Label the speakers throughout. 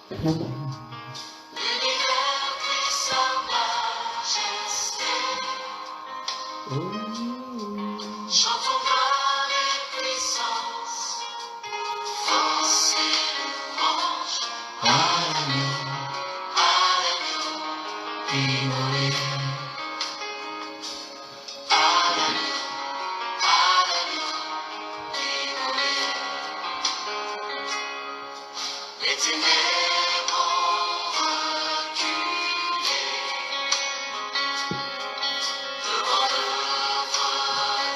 Speaker 1: Chantons gloire et puissance, force et louange. Alléluia, Alléluia, les ténèbres ont reculé devant l'œuvre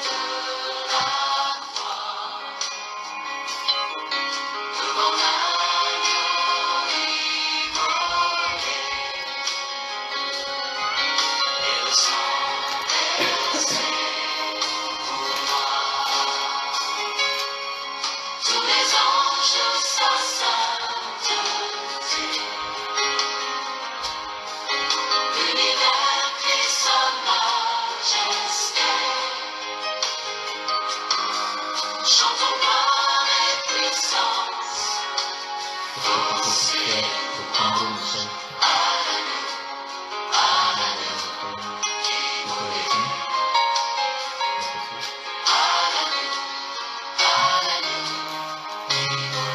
Speaker 1: de la croix, devant l'agneau immolé et le sang versé pour moi. Tous les anges sa sainteté, l'univers crie sa majesté. Chantons gloire et puissance, force et louange. Alléluia, de la vie qu'il a donnée, à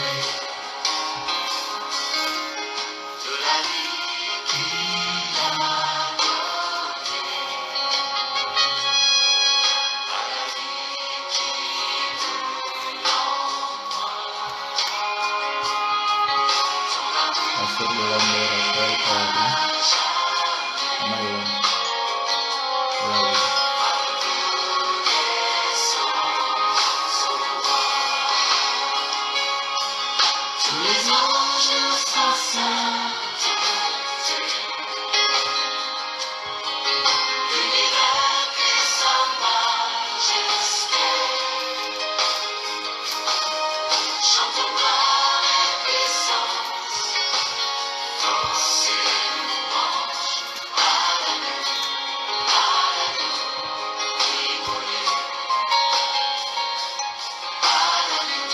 Speaker 1: la vie qui brûle en moi. Ton amour à tous les anges sa sainteté, l'univers crie sa majesté. Chantons gloire et puissance, force et louange. Alléluia, immolé. Alléluia,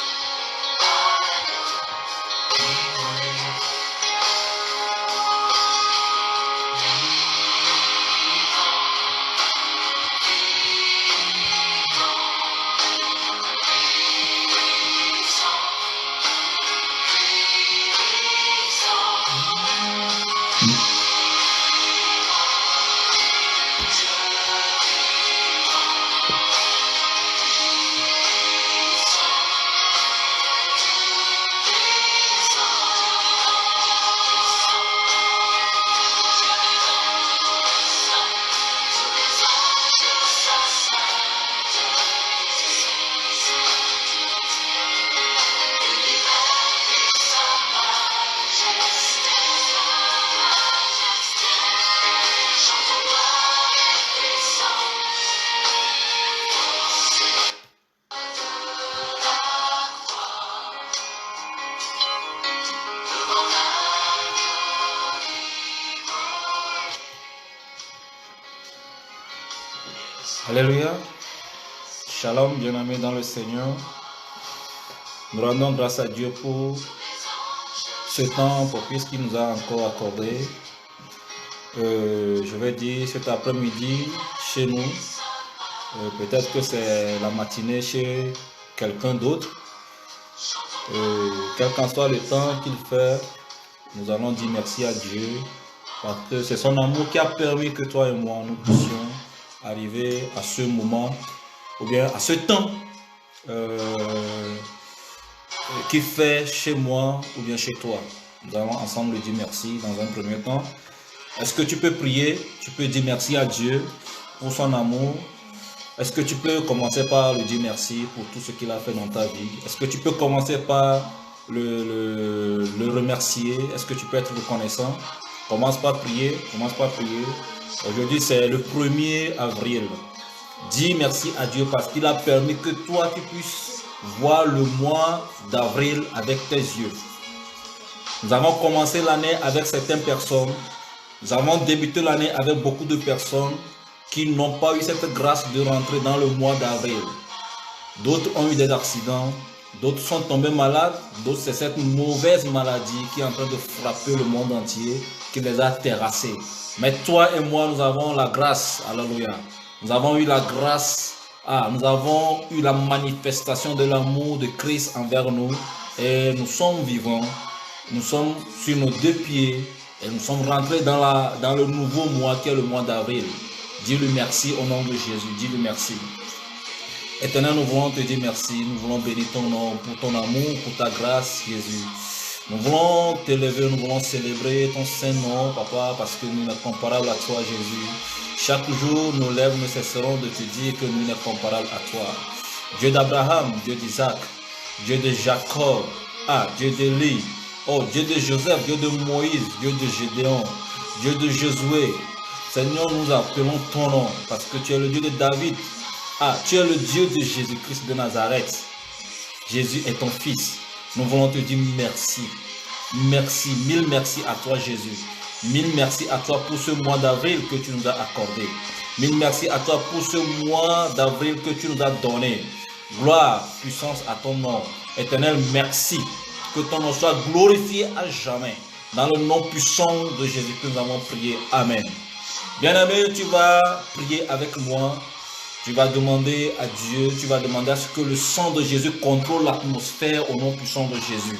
Speaker 1: immolé.
Speaker 2: Alléluia. Shalom, bien-aimés dans le Seigneur. Nous rendons grâce à Dieu pour ce temps, pour ce qu'il nous a encore accordé. Je vais dire cet après-midi chez nous. Peut-être que c'est la matinée chez quelqu'un d'autre. Quel qu'en soit le temps qu'il fait, nous allons dire merci à Dieu parce que c'est son amour qui a permis que toi et moi nous puissions arriver à ce moment ou bien à ce temps qui fait chez moi ou bien chez toi. Nous allons ensemble lui dire merci dans un premier temps. Est-ce que tu peux prier? Tu peux dire merci à Dieu pour son amour. Est-ce que tu peux commencer par lui dire merci pour tout ce qu'il a fait dans ta vie? Est-ce que tu peux commencer par le remercier? Est-ce que tu peux être reconnaissant? Commence par prier, commence par prier. Aujourd'hui c'est le 1er avril. Dis merci à Dieu parce qu'il a permis que toi tu puisses voir le mois d'avril avec tes yeux. Nous avons commencé l'année avec certaines personnes. Nous avons débuté l'année avec beaucoup de personnes qui n'ont pas eu cette grâce de rentrer dans le mois d'avril. D'autres ont eu des accidents, D'autres sont tombés malades, d'autres c'est cette mauvaise maladie qui est en train de frapper le monde entier, qui les a terrassés. Mais toi et moi, nous avons la grâce, alléluia. Nous avons eu la grâce, nous avons eu la manifestation de l'amour de Christ envers nous et nous sommes vivants, nous sommes sur nos deux pieds et nous sommes rentrés dans le nouveau mois qui est le mois d'avril. Dis-lui merci au nom de Jésus, dis-lui merci. Éternel, nous voulons te dire merci, nous voulons bénir ton nom pour ton amour, pour ta grâce, Jésus. Nous voulons t'élever, nous voulons célébrer ton saint nom, Papa, parce que nous sommes comparables à toi, Jésus. Chaque jour, nos lèvres ne cesseront de te dire que nous sommes comparables à toi. Dieu d'Abraham, Dieu d'Isaac, Dieu de Jacob, Dieu d'Élie, Dieu de Joseph, Dieu de Moïse, Dieu de Gédéon, Dieu de Josué. Seigneur, nous appelons ton nom, parce que tu es le Dieu de David. Tu es le Dieu de Jésus-Christ de Nazareth. Jésus est ton fils. Nous voulons te dire merci. Merci, mille merci à toi Jésus. Mille merci à toi pour ce mois d'avril que tu nous as accordé. Mille merci à toi pour ce mois d'avril que tu nous as donné. Gloire, puissance à ton nom. Éternel, merci. Que ton nom soit glorifié à jamais. Dans le nom puissant de Jésus que nous avons prié. Amen. Bien-aimé, tu vas prier avec moi. Tu vas demander à Dieu, tu vas demander à ce que le sang de Jésus contrôle l'atmosphère au nom puissant de Jésus.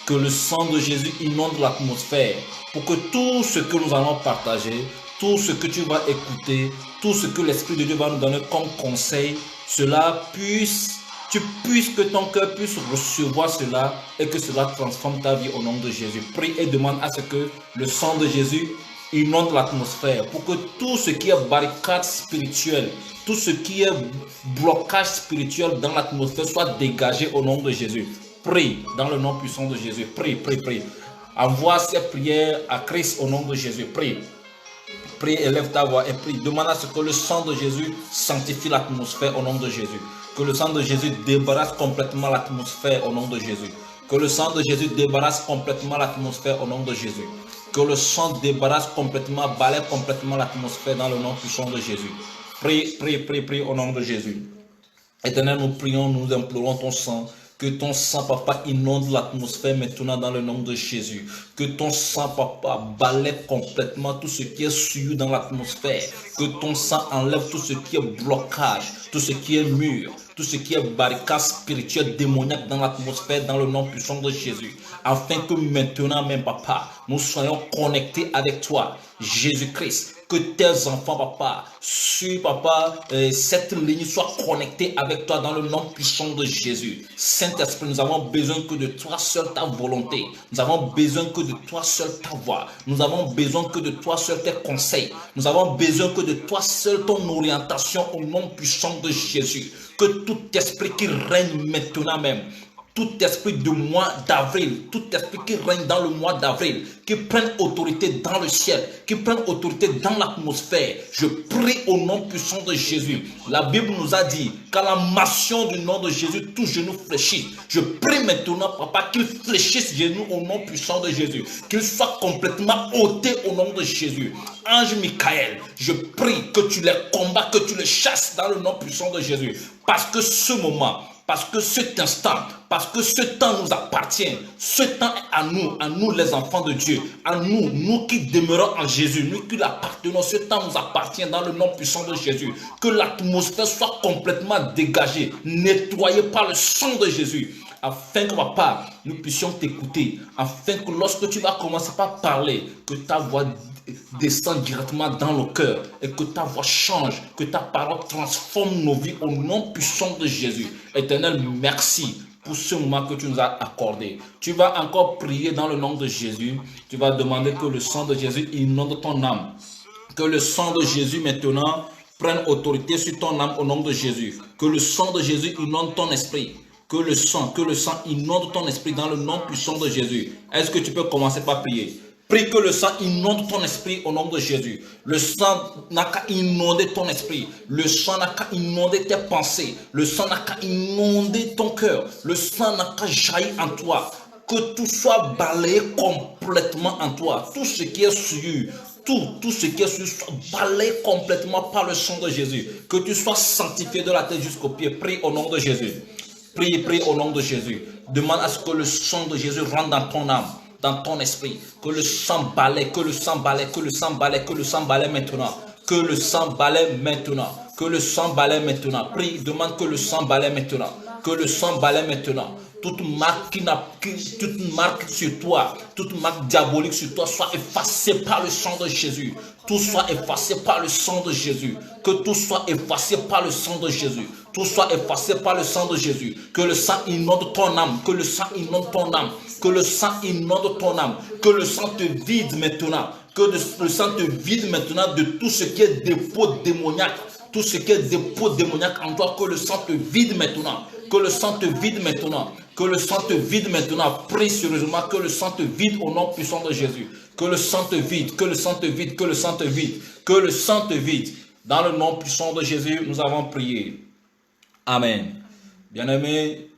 Speaker 2: Que le sang de Jésus inonde l'atmosphère pour que tout ce que nous allons partager, tout ce que tu vas écouter, tout ce que l'Esprit de Dieu va nous donner comme conseil, que ton cœur puisse recevoir cela et que cela transforme ta vie au nom de Jésus. Prie et demande à ce que le sang de Jésus inonde l'atmosphère pour que tout ce qui est barricade spirituelle, tout ce qui est blocage spirituel dans l'atmosphère soit dégagé au nom de Jésus. Prie dans le nom puissant de Jésus. Prie, prie, prie. Envoie ces prières à Christ au nom de Jésus. Prie. Prie, élève ta voix et prie. Demande à ce que le sang de Jésus sanctifie l'atmosphère au nom de Jésus. Que le sang de Jésus débarrasse complètement l'atmosphère au nom de Jésus. Que le sang de Jésus débarrasse complètement l'atmosphère au nom de Jésus. Que le sang débarrasse complètement, balaie complètement l'atmosphère dans le nom puissant de Jésus. Prie, prie, prie, prie au nom de Jésus. Éternel, nous prions, nous implorons ton sang. Que ton sang, Papa, inonde l'atmosphère maintenant dans le nom de Jésus. Que ton sang, Papa, balaie complètement tout ce qui est souillé dans l'atmosphère. Que ton sang enlève tout ce qui est blocage, tout ce qui est mur, tout ce qui est barricade spirituelle démoniaque dans l'atmosphère dans le nom puissant de Jésus. Afin que maintenant même, Papa, nous soyons connectés avec toi, Jésus-Christ. Que tes enfants, Papa, sur Papa, cette ligne soit connectée avec toi dans le nom puissant de Jésus. Saint-Esprit, nous avons besoin que de toi seul ta volonté. Nous avons besoin que de toi seul ta voix. Nous avons besoin que de toi seul tes conseils. Nous avons besoin que de toi seul ton orientation au nom puissant de Jésus. Que tout esprit qui règne maintenant même, tout esprit du mois d'avril, tout esprit qui règne dans le mois d'avril, qui prenne autorité dans le ciel, qui prenne autorité dans l'atmosphère, je prie au nom puissant de Jésus. La Bible nous a dit qu'à la mention du nom de Jésus, tout genou fléchit. Je prie maintenant, Papa, qu'il fléchisse genou au nom puissant de Jésus, qu'il soit complètement ôté au nom de Jésus. Ange Michael, je prie que tu les combats, que tu les chasses dans le nom puissant de Jésus. Parce que ce moment, parce que cet instant, parce que ce temps nous appartient, ce temps est à nous les enfants de Dieu, à nous qui demeurons en Jésus, nous qui l'appartenons, ce temps nous appartient dans le nom puissant de Jésus. Que l'atmosphère soit complètement dégagée, nettoyée par le sang de Jésus, afin que, Papa, nous puissions t'écouter, afin que lorsque tu vas commencer par parler, que ta voix descend directement dans le cœur et que ta voix change, que ta parole transforme nos vies au nom puissant de Jésus. Éternel, merci pour ce moment que tu nous as accordé. Tu vas encore prier dans le nom de Jésus. Tu vas demander que le sang de Jésus inonde ton âme. Que le sang de Jésus maintenant prenne autorité sur ton âme au nom de Jésus. Que le sang de Jésus inonde ton esprit. Que le sang inonde ton esprit dans le nom puissant de Jésus. Est-ce que tu peux commencer par prier? Prie que le sang inonde ton esprit au nom de Jésus. Le sang n'a qu'à inonder ton esprit. Le sang n'a qu'à inonder tes pensées. Le sang n'a qu'à inonder ton cœur. Le sang n'a qu'à jaillir en toi. Que tout soit balayé complètement en toi. Tout ce qui est sur tout ce qui est sur soit balayé complètement par le sang de Jésus. Que tu sois sanctifié de la tête jusqu'aux pieds. Prie au nom de Jésus. Prie, prie au nom de Jésus. Demande à ce que le sang de Jésus rentre dans ton âme, dans ton esprit. Que le sang balaie, que le sang balaie, que le sang balaie, que le sang balaie maintenant. Que le sang balaie maintenant. Que le sang balaie maintenant. Prie, demande que le sang balaie maintenant. Que le sang balaie maintenant. Toute marque, toute marque sur toi, toute marque diabolique sur toi soit effacée par le sang de Jésus. Tout soit effacé par le sang de Jésus. Que tout soit effacé par le sang de Jésus. Tout soit effacé par le sang de Jésus. Que le sang inonde ton âme. Que le sang inonde ton âme. Que le sang inonde ton âme. Que le sang te vide maintenant. Que le sang te vide maintenant de tout ce qui est dépôt démoniaque. Tout ce qui est dépôt démoniaque en toi. Que le sang te vide maintenant. Que le sang te vide maintenant. Que le sang te vide maintenant. Prie sérieusement que le sang te vide au nom puissant de Jésus. Que le sang te vide, que le sang te vide, que le sang te vide, que le sang te vide. Dans le nom puissant de Jésus, nous avons prié. Amen. Bien-aimé,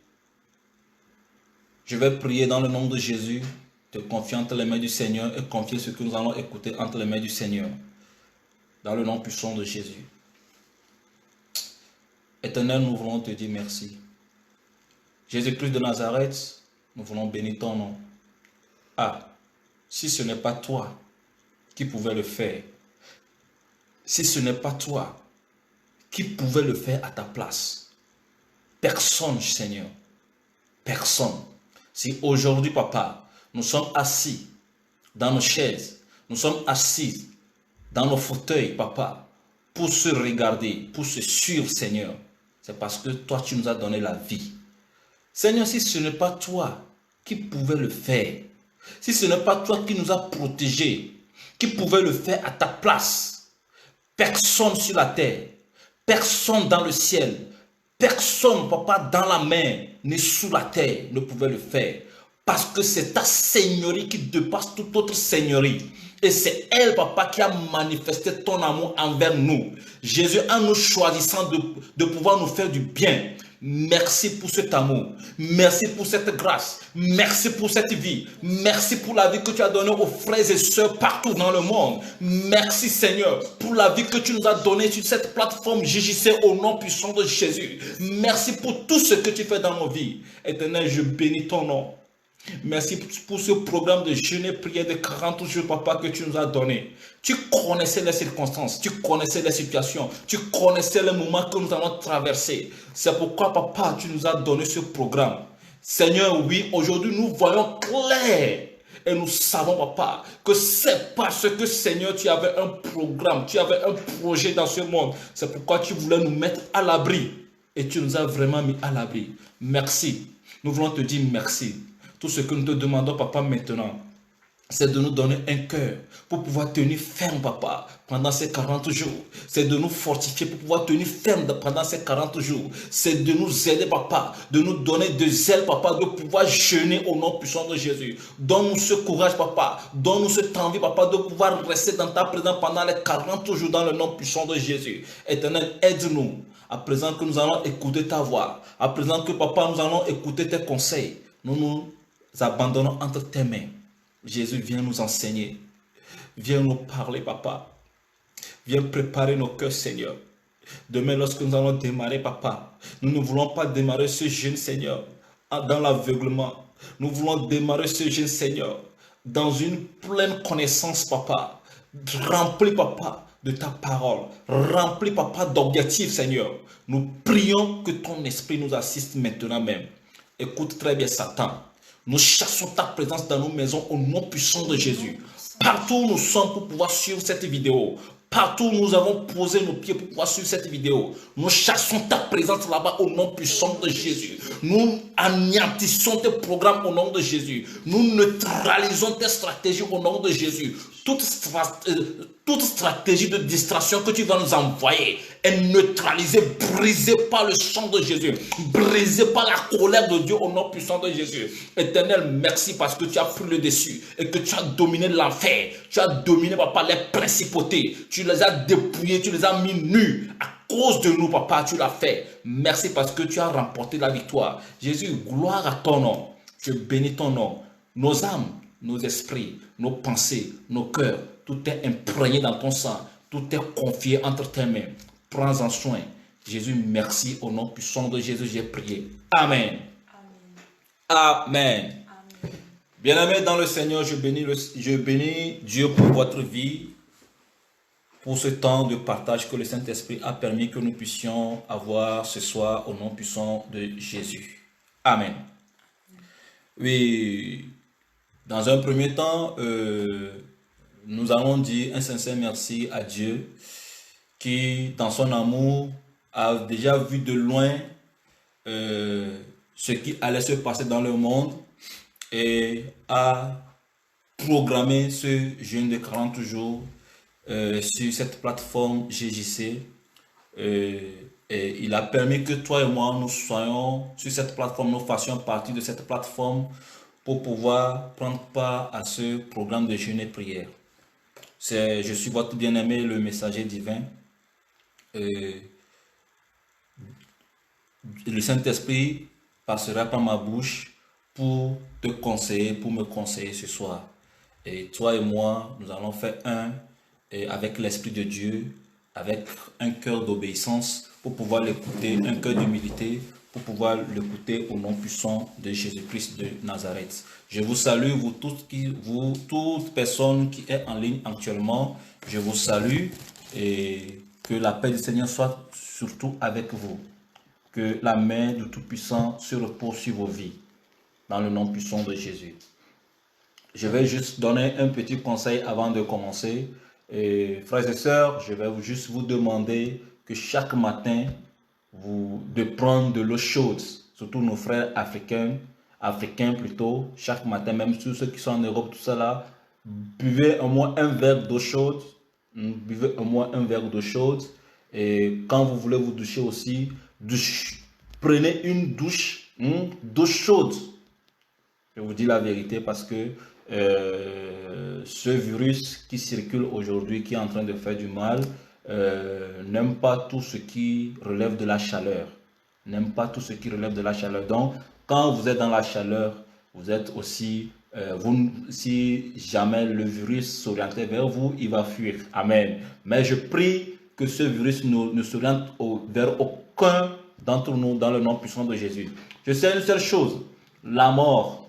Speaker 2: je vais prier dans le nom de Jésus, te confier entre les mains du Seigneur et confier ce que nous allons écouter entre les mains du Seigneur. Dans le nom puissant de Jésus. Éternel, nous voulons te dire merci. Jésus-Christ de Nazareth, nous voulons bénir ton nom. Ah, si ce n'est pas toi qui pouvais le faire, si ce n'est pas toi qui pouvais le faire à ta place, personne, Seigneur, personne. Si aujourd'hui, Papa, nous sommes assis dans nos chaises, nous sommes assis dans nos fauteuils, Papa, pour se regarder, pour se suivre, Seigneur, c'est parce que toi, tu nous as donné la vie. Seigneur, si ce n'est pas toi qui pouvais le faire, si ce n'est pas toi qui nous as protégés, qui pouvait le faire à ta place, personne sur la terre, personne dans le ciel, personne, Papa, dans la mer, ni sous la terre ne pouvait le faire. Parce que c'est ta seigneurie qui dépasse toute autre seigneurie. Et c'est elle, Papa, qui a manifesté ton amour envers nous. Jésus, en nous choisissant de pouvoir nous faire du bien. Merci pour cet amour. Merci pour cette grâce. Merci pour cette vie. Merci pour la vie que tu as donnée aux frères et sœurs partout dans le monde. Merci, Seigneur, pour la vie que tu nous as donnée sur cette plateforme JJC au nom puissant de Jésus. Merci pour tout ce que tu fais dans nos vies. Éternel, je bénis ton nom. Merci pour ce programme de jeûne et prière de 40 jours, Papa, que tu nous as donné. Tu connaissais les circonstances, tu connaissais les situations, tu connaissais les moments que nous allons traverser. C'est pourquoi, Papa, tu nous as donné ce programme. Seigneur, oui, aujourd'hui nous voyons clair. Et nous savons, Papa, que c'est parce que, Seigneur, tu avais un programme, tu avais un projet dans ce monde. C'est pourquoi tu voulais nous mettre à l'abri. Et tu nous as vraiment mis à l'abri. Merci. Nous voulons te dire merci. Tout ce que nous te demandons, Papa, maintenant, c'est de nous donner un cœur pour pouvoir tenir ferme, Papa, pendant ces 40 jours. C'est de nous fortifier pour pouvoir tenir ferme pendant ces 40 jours. C'est de nous aider, Papa, de nous donner de zèle, Papa, de pouvoir jeûner au nom puissant de Jésus. Donne-nous ce courage, Papa. Donne-nous cette envie, Papa, de pouvoir rester dans ta présence pendant les 40 jours dans le nom puissant de Jésus. Éternel, aide-nous. À présent que nous allons écouter ta voix, à présent que, Papa, nous allons écouter tes conseils, nous nous abandonnons entre tes mains. Jésus, viens nous enseigner. Viens nous parler, Papa. Viens préparer nos cœurs, Seigneur. Demain, lorsque nous allons démarrer, Papa, nous ne voulons pas démarrer ce jeûne, Seigneur, dans l'aveuglement. Nous voulons démarrer ce jeûne, Seigneur, dans une pleine connaissance, Papa. Rempli, Papa, de ta parole. Rempli, Papa, d'objectifs, Seigneur. Nous prions que ton esprit nous assiste maintenant même. Écoute très bien, Satan. Nous chassons ta présence dans nos maisons au nom puissant de Jésus. Partout où nous sommes pour pouvoir suivre cette vidéo. Partout où nous avons posé nos pieds pour pouvoir suivre cette vidéo. Nous chassons ta présence là-bas au nom puissant de Jésus. Nous anéantissons tes programmes au nom de Jésus. Nous neutralisons tes stratégies au nom de Jésus. Toute stratégie de distraction que tu vas nous envoyer est neutralisée, brisée par le sang de Jésus, brisée par la colère de Dieu au nom puissant de Jésus. Éternel, merci parce que tu as pris le dessus et que tu as dominé l'enfer. Tu as dominé, Papa, les principautés. Tu les as dépouillés, tu les as mis nus. À cause de nous, Papa, tu l'as fait. Merci parce que tu as remporté la victoire. Jésus, gloire à ton nom. Je bénis ton nom. Nos âmes, nos esprits, nos pensées, nos cœurs, tout est imprégné dans ton sang. Tout est confié entre tes mains. Prends-en soin. Jésus, merci. Au nom puissant de Jésus, j'ai prié. Amen. Amen. Bien-aimés dans le Seigneur, je bénis Dieu pour votre vie, pour ce temps de partage que le Saint-Esprit a permis que nous puissions avoir ce soir au nom puissant de Jésus. Amen. Oui, dans un premier temps, nous allons dire un sincère merci à Dieu qui, dans son amour, a déjà vu de loin ce qui allait se passer dans le monde et a programmé ce jeûne de 40 jours sur cette plateforme GJC. Et il a permis que toi et moi, nous soyons sur cette plateforme, nous fassions partie de cette plateforme pour pouvoir prendre part à ce programme de jeûne et prière. Je suis votre bien-aimé, le messager divin. Le Saint-Esprit passera par ma bouche pour te conseiller, pour me conseiller ce soir. Et toi et moi, nous allons faire un avec l'Esprit de Dieu, avec un cœur d'obéissance pour pouvoir l'écouter, un cœur d'humilité pour pouvoir l'écouter au nom puissant de Jésus-Christ de Nazareth. Je vous salue, vous toute personne qui est en ligne actuellement, je vous salue et que la paix du Seigneur soit surtout avec vous. Que la main du Tout-Puissant se repose sur vos vies, dans le nom puissant de Jésus. Je vais juste donner un petit conseil avant de commencer. Et frères et sœurs, je vais juste vous demander que chaque matin, de prendre de l'eau chaude, surtout nos frères africains plutôt, chaque matin, même tous ceux qui sont en Europe, tout ça là, buvez au moins un verre d'eau chaude, buvez au moins un verre d'eau chaude, et quand vous voulez vous doucher aussi, prenez une douche d'eau chaude. Je vous dis la vérité parce que ce virus qui circule aujourd'hui, qui est en train de faire du mal, n'aime pas tout ce qui relève de la chaleur. N'aime pas tout ce qui relève de la chaleur. Donc, quand vous êtes dans la chaleur, vous êtes aussi, si jamais le virus s'orientait vers vous, il va fuir. Amen. Mais je prie que ce virus ne s'oriente vers aucun d'entre nous dans le nom puissant de Jésus. Je sais une seule chose, la mort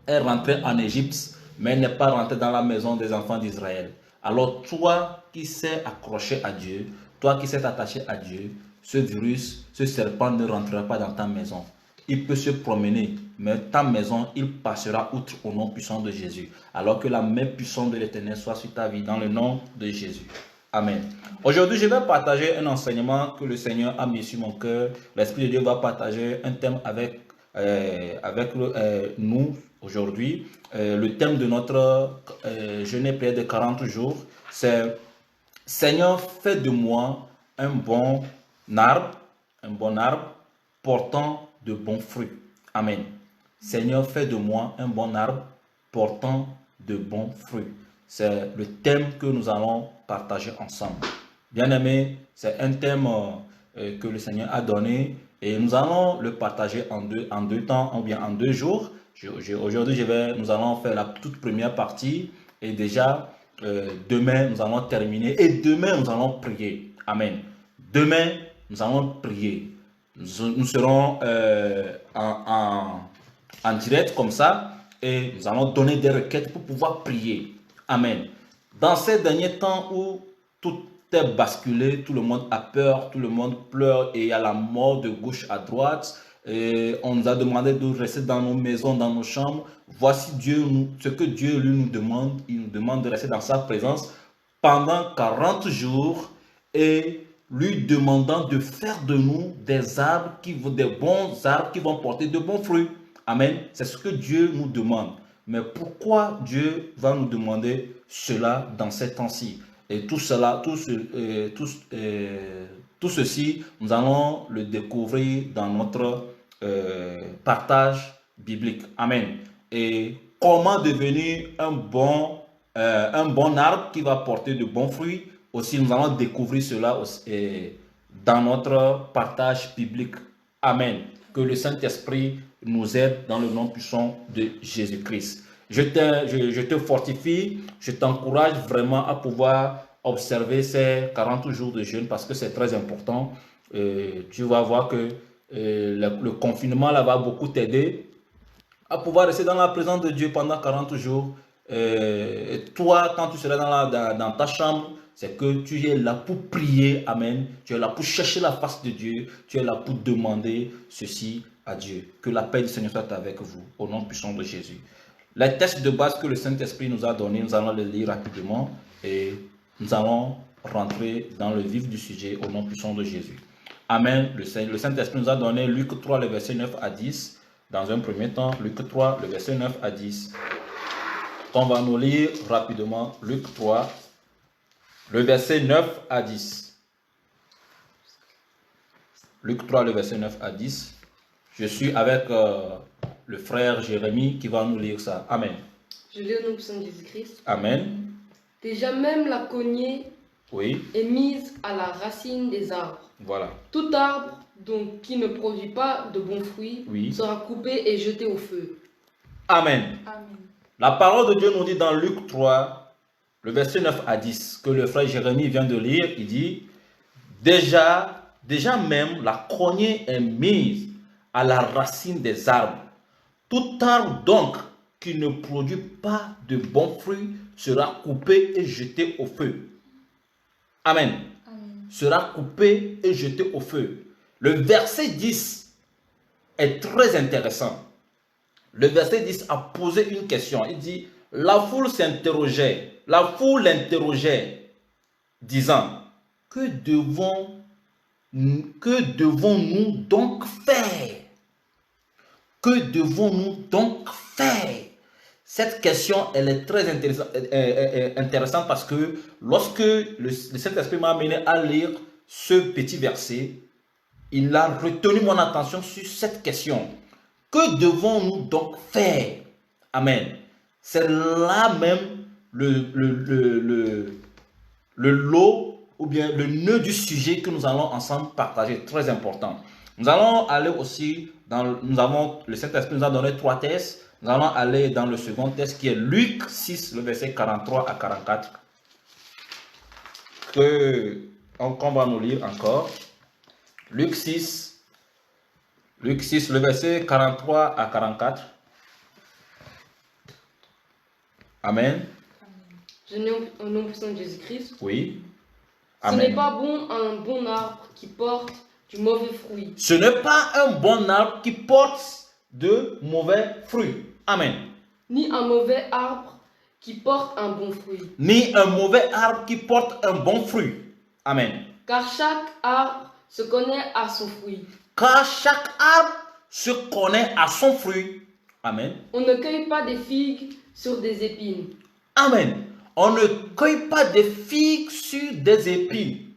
Speaker 2: est rentrée en Égypte, mais elle n'est pas rentrée dans la maison des enfants d'Israël. Alors toi qui sais accrocher à Dieu, toi qui sais attaché à Dieu, ce virus, ce serpent ne rentrera pas dans ta maison. Il peut se promener, mais ta maison, il passera outre au nom puissant de Jésus. Alors que la main puissante de l'Éternel soit sur ta vie, dans le nom de Jésus. Amen. Aujourd'hui, je vais partager un enseignement que le Seigneur a mis sur mon cœur. L'Esprit de Dieu va partager un thème avec nous aujourd'hui. Le thème de notre jeûne et prière de 40 jours, c'est « Seigneur, fais de moi un bon arbre portant de bons fruits. » Amen. Seigneur, fais de moi un bon arbre portant de bons fruits. C'est le thème que nous allons partager ensemble. Bien-aimés, c'est un thème que le Seigneur a donné et nous allons le partager en deux temps, ou bien en 2 jours. Aujourd'hui, nous allons faire la toute première partie et déjà demain, nous allons terminer et demain, nous allons prier. Amen. Demain, nous allons prier. Nous serons en direct comme ça et nous allons donner des requêtes pour pouvoir prier. Amen. Dans ces derniers temps où tout est basculé, tout le monde a peur, tout le monde pleure et il y a la mort de gauche à droite. Et on nous a demandé de rester dans nos maisons, dans nos chambres. Voici ce que Dieu lui nous demande. Il nous demande de rester dans sa présence pendant 40 jours et lui demandant de faire de nous des bons arbres qui vont porter de bons fruits. Amen. C'est ce que Dieu nous demande. Mais pourquoi Dieu va nous demander cela dans ces temps-ci? Et tout ceci, nous allons le découvrir dans notre partage biblique. Amen. Et comment devenir un bon arbre qui va porter de bons fruits? Aussi, nous allons découvrir cela dans notre partage biblique. Amen. Que le Saint-Esprit nous aide dans le nom puissant de Jésus-Christ. Je te fortifie, je t'encourage vraiment à pouvoir observer ces 40 jours de jeûne parce que c'est très important. tu vas voir que le confinement là va beaucoup t'aider à pouvoir rester dans la présence de Dieu pendant 40 jours. Toi, quand tu seras dans ta chambre, c'est que tu es là pour prier, amen. Tu es là pour chercher la face de Dieu. Tu es là pour demander ceci à Dieu. Que la paix du Seigneur soit avec vous, au nom puissant de Jésus. Les textes de base que le Saint-Esprit nous a donnés, nous allons les lire rapidement et nous allons rentrer dans le vif du sujet au nom puissant de Jésus. Amen. Le Saint-Esprit nous a donné Luc 3, le verset 9 à 10. Dans un premier temps, Luc 3, le verset 9 à 10. On va nous lire rapidement Luc 3, le verset 9 à 10. Luc 3, le verset 9 à 10. Je suis avec le frère Jérémie qui va nous lire ça. Amen.
Speaker 3: Je lis au nom puissant de Jésus-Christ.
Speaker 2: Amen.
Speaker 3: Déjà même la cognée
Speaker 2: Oui,
Speaker 3: est mise à la racine des arbres.
Speaker 2: voilà.
Speaker 3: Tout arbre donc qui ne produit pas de bons fruits
Speaker 2: Oui.
Speaker 3: sera coupé et jeté au feu.
Speaker 2: Amen.
Speaker 3: Amen.
Speaker 2: La parole de Dieu nous dit dans Luc 3, le verset 9 à 10, que le frère Jérémie vient de lire, il dit, déjà même la cognée est mise à la racine des arbres. Tout arbre donc qui ne produit pas de bons fruits sera coupé et jeté au feu. Amen.
Speaker 3: Amen.
Speaker 2: Sera coupé et jeté au feu. Le verset 10 est très intéressant. Le verset 10 a posé une question. Il dit, la foule l'interrogeait, disant, que devons-nous donc faire? Que devons-nous donc faire? Cette question, elle est très intéressante parce que lorsque le Saint-Esprit m'a amené à lire ce petit verset, il a retenu mon attention sur cette question. Que devons-nous donc faire? Amen. C'est là même le lot ou bien le nœud du sujet que nous allons ensemble partager, très important. Nous allons aller aussi le Saint-Esprit nous a donné 3 tests. Nous allons aller dans le second test qui est Luc 6, le verset 43 à 44. Qu'on va nous lire encore. Luc 6, le verset 43 à 44. Amen.
Speaker 3: Je lis au nom puissant de Jésus-Christ.
Speaker 2: Oui.
Speaker 3: Ce
Speaker 2: Amen.
Speaker 3: n'est pas bon un bon arbre qui porte du mauvais fruit.
Speaker 2: Ce n'est pas un bon arbre qui porte de mauvais fruits. Amen.
Speaker 3: Ni un mauvais arbre qui porte un bon fruit.
Speaker 2: Ni un mauvais arbre qui porte un bon fruit. Amen.
Speaker 3: Car chaque arbre se connaît à son fruit.
Speaker 2: Car chaque arbre se connaît à son fruit. Amen.
Speaker 3: On ne cueille pas des figues sur des épines.
Speaker 2: Amen. On ne cueille pas des figues sur des épines.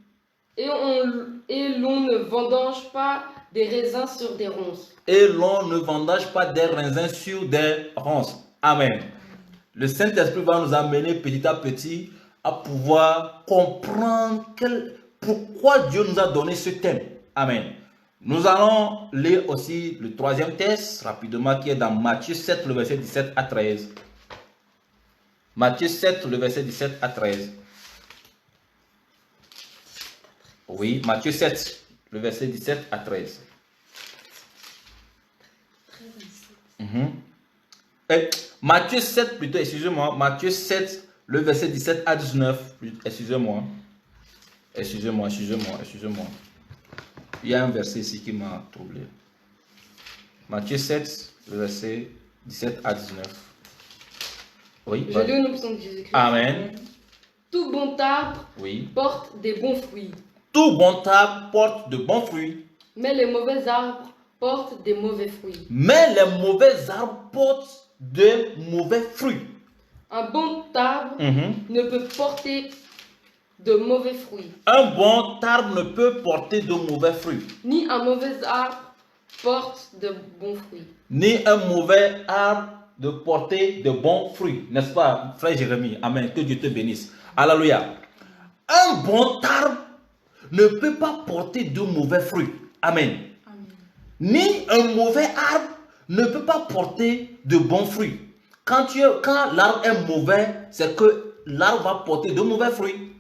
Speaker 3: Et l'on ne vendange pas des raisins sur des ronces.
Speaker 2: Et l'on ne vendage pas des raisins sur des ronces. Amen. Le Saint-Esprit va nous amener petit à petit à pouvoir comprendre pourquoi Dieu nous a donné ce thème. Amen. Nous allons lire aussi le troisième texte rapidement qui est dans Matthieu 7, le verset 17 à 13. Matthieu 7, le verset 17 à 13. Oui, Matthieu 7, le verset 17 à 13. Matthieu 7 plutôt, excusez-moi. Matthieu 7, le verset 17 à 19. Excusez-moi. Il y a un verset ici qui m'a troublé. Matthieu 7, le verset 17 à 19. Oui.
Speaker 3: Je lis au nom puissant de Jésus-Christ.
Speaker 2: Amen.
Speaker 3: Tout bon arbre
Speaker 2: Oui.
Speaker 3: porte des bons fruits.
Speaker 2: Tout bon arbre porte de bons fruits.
Speaker 3: Mais les mauvais arbres portent des mauvais fruits.
Speaker 2: Mais les mauvais arbres portent de mauvais fruits.
Speaker 3: Un bon arbre ne peut porter de mauvais fruits.
Speaker 2: Un bon arbre ne peut porter de mauvais fruits.
Speaker 3: Ni un mauvais arbre porte de bons fruits.
Speaker 2: Ni un mauvais arbre de porter de bons fruits. N'est-ce pas, frère Jérémie? Amen. Que Dieu te bénisse. Alléluia. Un bon arbre ne peut pas porter de mauvais fruits. Amen.
Speaker 3: Amen.
Speaker 2: Ni un mauvais arbre ne peut pas porter de bons fruits. Quand l'arbre est mauvais, c'est que l'arbre va porter de mauvais fruits.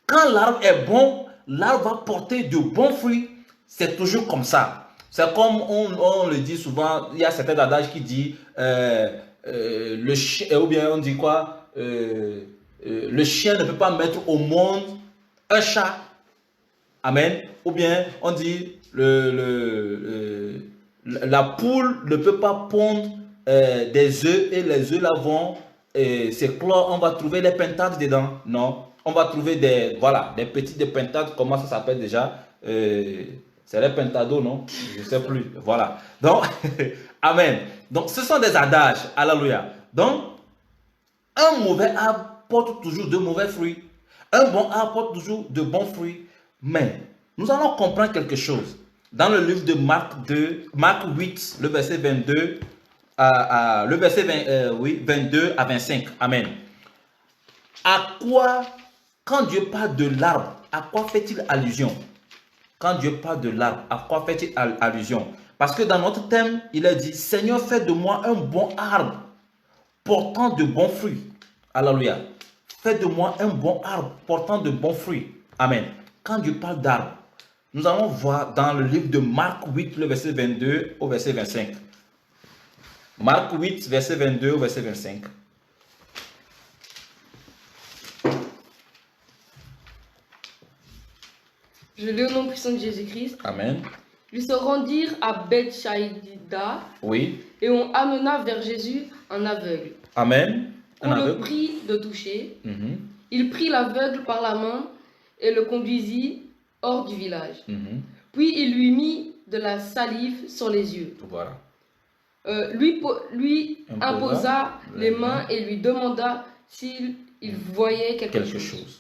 Speaker 2: Quand l'arbre est bon, l'arbre va porter de bons fruits. c'est toujours comme ça. C'est comme on le dit souvent, il y a certains adages qui disent le chien, ou bien on dit quoi, le chien ne peut pas mettre au monde un chat. Amen. Ou bien on dit la poule ne peut pas pondre des œufs et les œufs là vont s'éclore, on va trouver les pentades dedans. Non, on va trouver des petites pentades, comment ça s'appelle déjà? C'est les pentados, non? Je ne sais plus. Voilà. Donc, amen. Donc, ce sont des adages. Alléluia. Donc, un mauvais arbre porte toujours de mauvais fruits. Un bon arbre porte toujours de bons fruits. Mais, nous allons comprendre quelque chose. Dans le livre de Marc 8, le verset 22 22 à 25. Amen. À quoi, quand Dieu parle de l'arbre, à quoi fait-il allusion? Quand Dieu parle de l'arbre, à quoi fait-il allusion? Parce que dans notre thème, il a dit, Seigneur, fais de moi un bon arbre, portant de bons fruits. Alléluia. Fais de moi un bon arbre, portant de bons fruits. Amen. Quand Dieu parle d'arbre, nous allons voir dans le livre de Marc 8, le verset 22 au verset 25. Marc 8, verset 22 au verset 25.
Speaker 3: Je lis au nom puissant de Jésus-Christ.
Speaker 2: Amen.
Speaker 3: Ils se rendirent à Bethsaïda.
Speaker 2: Oui.
Speaker 3: Et on amena vers Jésus un aveugle.
Speaker 2: Amen.
Speaker 3: On le prit de toucher.
Speaker 2: Mm-hmm.
Speaker 3: Il prit l'aveugle par la main et le conduisit hors du village.
Speaker 2: Mm-hmm.
Speaker 3: Puis il lui mit de la salive sur les yeux.
Speaker 2: Voilà.
Speaker 3: Lui imposa les mains et lui demanda s'il voyait quelque chose.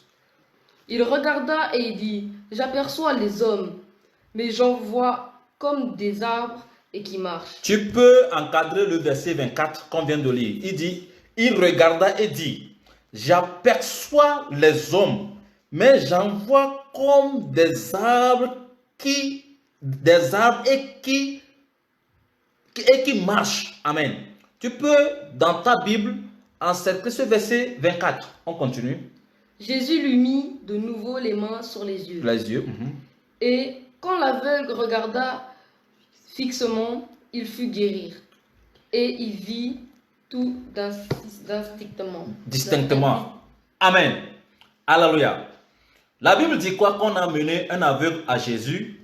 Speaker 3: Il regarda et il dit, j'aperçois les hommes, mais j'en vois comme des arbres et qui marchent.
Speaker 2: Tu peux encadrer le verset 24 qu'on vient de lire. Il dit, il regarda et dit, j'aperçois les hommes, mais j'en vois comme des arbres et qui marchent. Amen. Tu peux, dans ta Bible, encercler ce verset 24. On continue.
Speaker 3: Jésus lui mit de nouveau les mains sur les yeux.
Speaker 2: Les yeux.
Speaker 3: Et quand l'aveugle regarda fixement, il fut guéri. Et il vit tout distinctement.
Speaker 2: Amen. Alléluia. La Bible dit quoi? Qu'on a amené un aveugle à Jésus.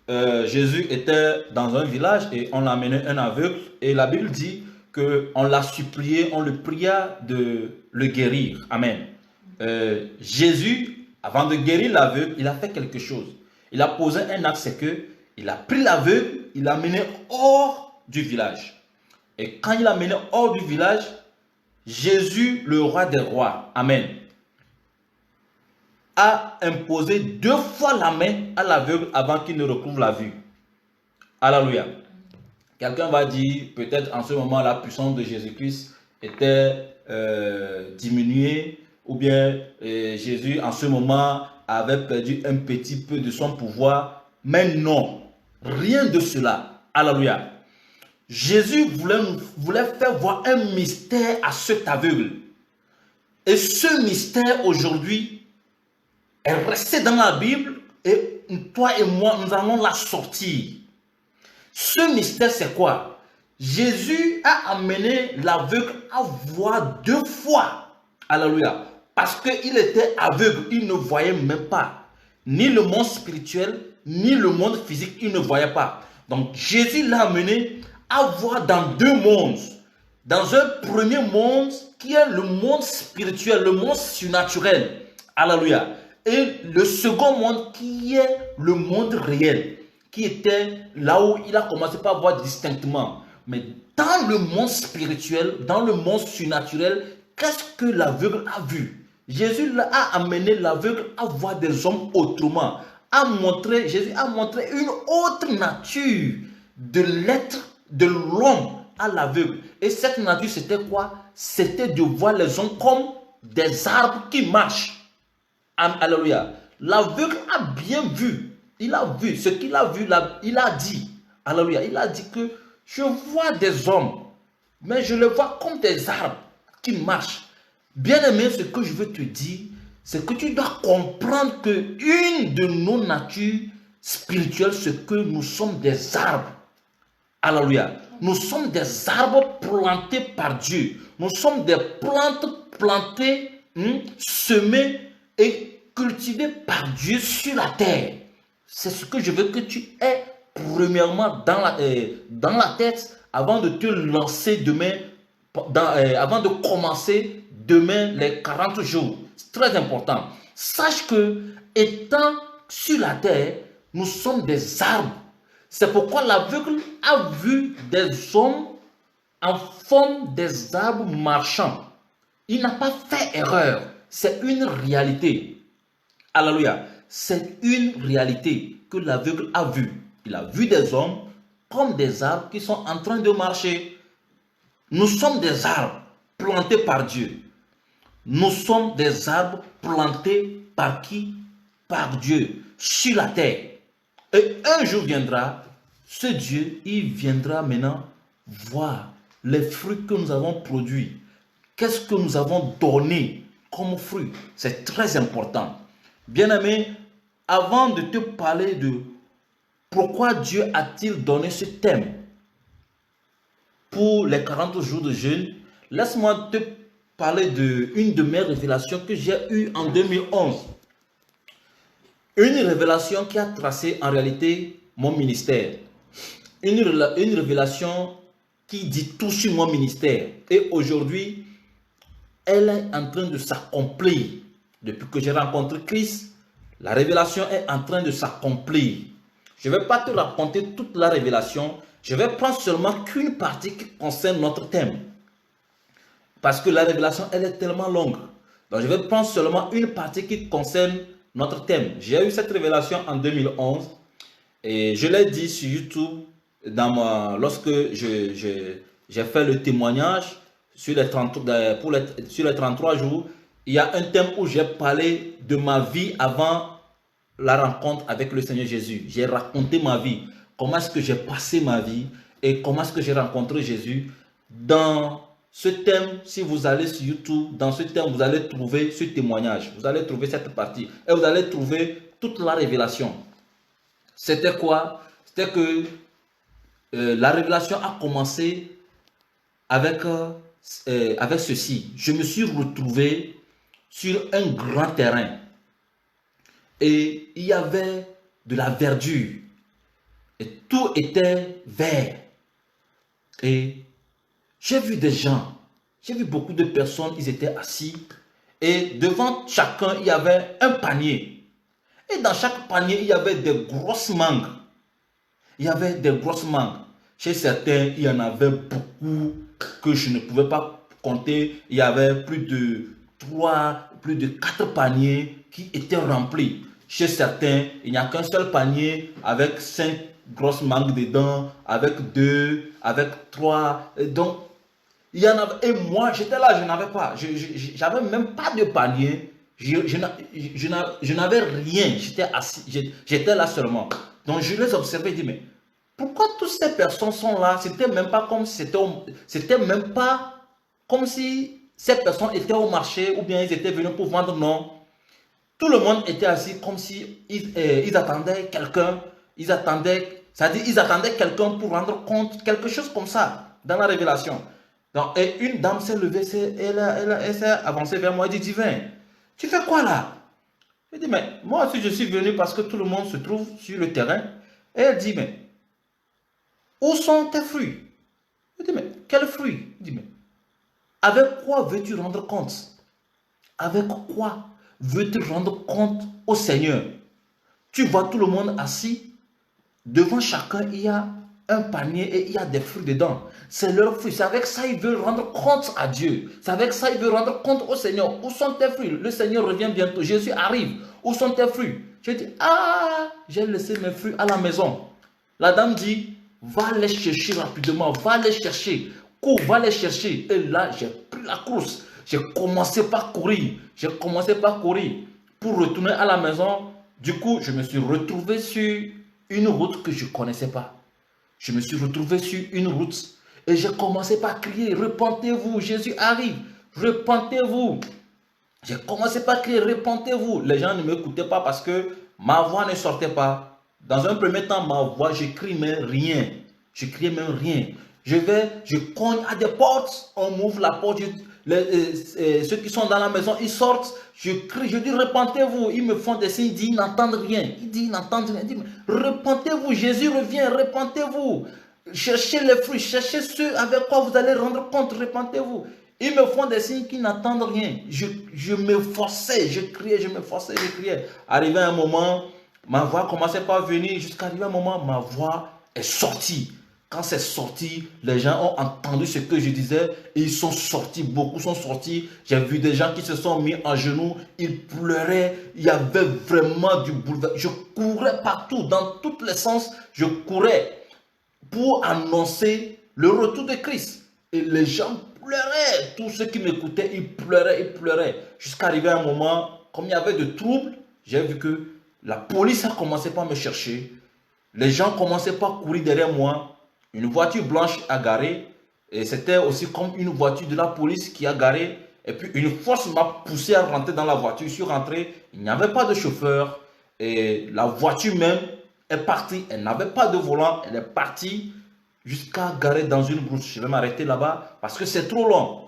Speaker 2: Jésus était dans un village et on l'a amené un aveugle. Et la Bible dit qu'on l'a supplié, on le pria de le guérir. Amen. Jésus, avant de guérir l'aveugle, il a fait quelque chose. Il a posé un acte, c'est que il a pris l'aveugle, il l'a mené hors du village. Et quand il l'a mené hors du village, Jésus, le roi des rois, amen, a imposé 2 fois la main à l'aveugle avant qu'il ne retrouve la vue. Alléluia. Quelqu'un va dire, peut-être en ce moment, la puissance de Jésus-Christ était diminuée, ou bien Jésus en ce moment avait perdu un petit peu de son pouvoir. Mais non, rien de cela. Alléluia. Jésus voulait faire voir un mystère à cet aveugle. Et ce mystère aujourd'hui est resté dans la Bible et toi et moi, nous allons la sortir. Ce mystère, c'est quoi? Jésus a amené l'aveugle à voir 2 fois. Alléluia. Parce qu'il était aveugle, il ne voyait même pas. Ni le monde spirituel, ni le monde physique, il ne voyait pas. Donc Jésus l'a amené à voir dans 2 mondes. Dans un premier monde qui est le monde spirituel, le monde surnaturel. Alléluia. Et le second monde qui est le monde réel. Qui était là où il a commencé par voir distinctement. Mais dans le monde spirituel, dans le monde surnaturel, qu'est-ce que l'aveugle a vu? Jésus a amené l'aveugle à voir des hommes autrement. Jésus a montré une autre nature de l'être, de l'homme à l'aveugle. Et cette nature, c'était quoi? C'était de voir les hommes comme des arbres qui marchent. Alléluia. L'aveugle a bien vu. Il a vu ce qu'il a vu. Il a dit. Alléluia. Il a dit que je vois des hommes, mais je les vois comme des arbres qui marchent. Bien-aimé, ce que je veux te dire, c'est que tu dois comprendre que une de nos natures, spirituel, c'est que nous sommes des arbres. Alléluia. Nous sommes des arbres plantés par Dieu. Nous sommes des plantes plantées, semées et cultivées par Dieu sur la terre. C'est ce que je veux que tu aies premièrement dans la tête avant de te lancer demain, avant de commencer demain les 40 jours. C'est très important. Sache que étant sur la terre, nous sommes des arbres. C'est pourquoi l'aveugle a vu des hommes en forme des arbres marchants. Il n'a pas fait erreur. C'est une réalité. Alléluia. C'est une réalité que l'aveugle a vue. Il a vu des hommes comme des arbres qui sont en train de marcher. Nous sommes des arbres plantés par Dieu. Nous sommes des arbres plantés par qui? Par Dieu, sur la terre. Et un jour viendra, ce Dieu, il viendra maintenant voir les fruits que nous avons produits. Qu'est-ce que nous avons donné comme fruit? C'est très important. Bien-aimé, avant de te parler de pourquoi Dieu a-t-il donné ce thème pour les 40 jours de jeûne, laisse-moi te parler d'une de mes révélations que j'ai eue en 2011. Une révélation qui a tracé en réalité mon ministère. Une révélation qui dit tout sur mon ministère. Et aujourd'hui, elle est en train de s'accomplir. Depuis que j'ai rencontré Christ, la révélation est en train de s'accomplir. Je ne vais pas te raconter toute la révélation. Je vais prendre seulement qu'une partie qui concerne notre thème. Parce que la révélation, elle est tellement longue. Donc, je vais prendre seulement une partie qui concerne notre thème. J'ai eu cette révélation en 2011. Et je l'ai dit sur YouTube lorsque j'ai fait le témoignage sur les 33 jours. Il y a un thème où j'ai parlé de ma vie avant la rencontre avec le Seigneur Jésus. J'ai raconté ma vie. Comment est-ce que j'ai passé ma vie et comment est-ce que j'ai rencontré Jésus. Dans ce thème, si vous allez sur YouTube, dans ce thème, vous allez trouver ce témoignage. Vous allez trouver cette partie et vous allez trouver toute la révélation. C'était quoi? C'était que la révélation a commencé avec ceci. Je me suis retrouvé sur un grand terrain et il y avait de la verdure et tout était vert. Et j'ai vu des gens, j'ai vu beaucoup de personnes, ils étaient assis et devant chacun il y avait un panier. Et dans chaque panier il y avait des grosses mangues. Il y avait des grosses mangues. Chez certains, il y en avait beaucoup que je ne pouvais pas compter. Il y avait plus de 4 paniers qui étaient remplis. Chez certains, il n'y a qu'un seul panier avec 5 grosses mangues dedans, avec 2, avec 3. Donc, il y en avait. Et moi, j'étais là, je n'avais pas. J'avais même pas de panier. Je n'avais rien. J'étais assis. J'étais là seulement. Donc, je les observais et dis, mais pourquoi toutes ces personnes sont là? C'était même pas comme si ces personnes étaient au marché ou bien ils étaient venus pour vendre, non. Tout le monde était assis comme si ils attendaient quelqu'un. Ils attendaient quelqu'un pour rendre compte, quelque chose comme ça, dans la révélation. Donc, et une dame s'est levée, elle s'est avancée vers moi et dit, Divin, tu fais quoi là? Je dis, mais moi aussi je suis venu parce que tout le monde se trouve sur le terrain. Et elle dit, mais où sont tes fruits? Je dis, mais quels fruits? Je dis, mais avec quoi veux-tu rendre compte? Avec quoi veux-tu rendre compte au Seigneur? Tu vois tout le monde assis. Devant chacun, il y a un panier et il y a des fruits dedans. C'est leurs fruits. C'est avec ça qu'ils veulent rendre compte à Dieu. C'est avec ça qu'ils veulent rendre compte au Seigneur. Où sont tes fruits? Le Seigneur revient bientôt. Jésus arrive. Où sont tes fruits? Je dis, ah, j'ai laissé mes fruits à la maison. La dame dit, va les chercher rapidement. Va les chercher. Cours, va les chercher. Et là, j'ai pris la course. J'ai commencé par courir. Pour retourner à la maison. Du coup, je me suis retrouvé sur une route que je ne connaissais pas. Je me suis retrouvé sur une route et j'ai commencé par crier, repentez-vous, Jésus arrive, repentez-vous. J'ai commencé par crier, repentez-vous. Les gens ne m'écoutaient pas parce que ma voix ne sortait pas. Dans un premier temps, ma voix, je crie même rien. Je crie même rien. Je cogne à des portes, on m'ouvre la porte, ceux qui sont dans la maison, ils sortent, je crie, je dis repentez-vous. Ils me font des signes, ils disent ils n'entendent rien. Ils disent ils n'entendent rien. Ils disent repentez-vous, Jésus revient, repentez-vous. Cherchez les fruits, cherchez ceux avec quoi vous allez rendre compte, repentez-vous. Ils me font des signes qui n'entendent rien. Je me forçais, je criais, je me forçais, je criais. Arrivé un moment, ma voix commençait pas à venir, jusqu'à arriver un moment, ma voix est sortie. Quand c'est sorti, les gens ont entendu ce que je disais et ils sont sortis, beaucoup sont sortis. J'ai vu des gens qui se sont mis en genoux, ils pleuraient, il y avait vraiment du bouleversement. Je courais partout, dans tous les sens, je courais pour annoncer le retour de Christ. Et les gens pleuraient, tous ceux qui m'écoutaient, ils pleuraient. Jusqu'à arriver à un moment, comme il y avait de troubles, j'ai vu que la police a commencé par me chercher. Les gens commençaient par courir derrière moi. Une voiture blanche a garé. Et c'était aussi comme une voiture de la police qui a garé. Et puis une force m'a poussé à rentrer dans la voiture. Je suis rentré, il n'y avait pas de chauffeur. Et la voiture même est partie. Elle n'avait pas de volant. Elle est partie jusqu'à garer dans une brousse. Je vais m'arrêter là-bas parce que c'est trop long.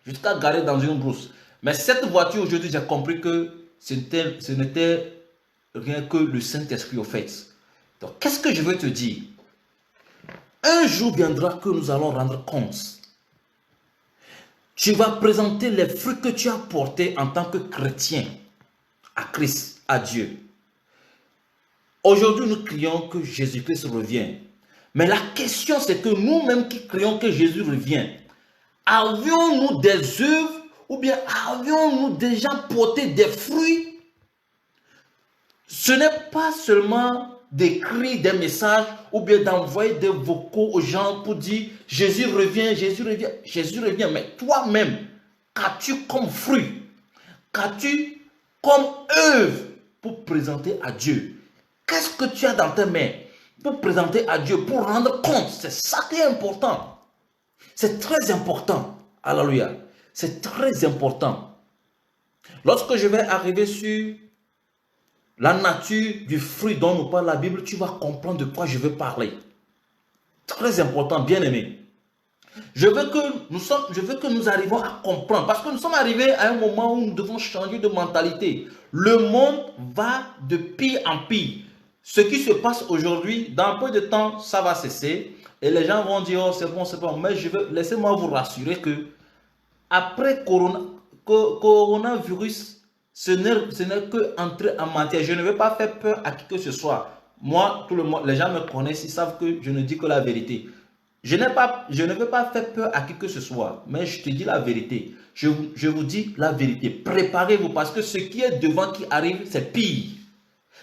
Speaker 2: Jusqu'à garer dans une brousse. Mais cette voiture, aujourd'hui, j'ai compris que ce n'était rien que le Saint-Esprit au fait. Donc, qu'est-ce que je veux te dire? Un jour viendra que nous allons rendre compte. Tu vas présenter les fruits que tu as portés en tant que chrétien à Christ, à Dieu. Aujourd'hui, nous crions que Jésus-Christ revient. Mais la question, c'est que nous-mêmes qui crions que Jésus revient, avions-nous des œuvres ou bien avions-nous déjà porté des fruits? Ce n'est pas seulement d'écrire des messages ou bien d'envoyer des vocaux aux gens pour dire Jésus revient, Jésus revient, Jésus revient. Mais toi-même, qu'as-tu comme fruit? Qu'as-tu comme œuvre pour présenter à Dieu? Qu'est-ce que tu as dans tes mains pour présenter à Dieu, pour rendre compte? C'est ça qui est important. C'est très important. Alléluia. C'est très important. Lorsque je vais arriver sur la nature du fruit dont nous parle la Bible, tu vas comprendre de quoi je veux parler. Très important, bien aimé. Je veux que nous arrivions à comprendre, parce que nous sommes arrivés à un moment où nous devons changer de mentalité. Le monde va de pire en pire. Ce qui se passe aujourd'hui, dans peu de temps, ça va cesser. Et les gens vont dire, oh, c'est bon, c'est bon. Mais laissez-moi vous rassurer que après coronavirus, ce n'est que entrer en matière. Je ne vais pas faire peur à qui que ce soit. Moi, tout le monde, les gens me connaissent, ils savent que je ne dis que la vérité. Je ne vais pas faire peur à qui que ce soit, mais je te dis la vérité. Je vous dis la vérité. Préparez-vous parce que ce qui est devant qui arrive, c'est pire.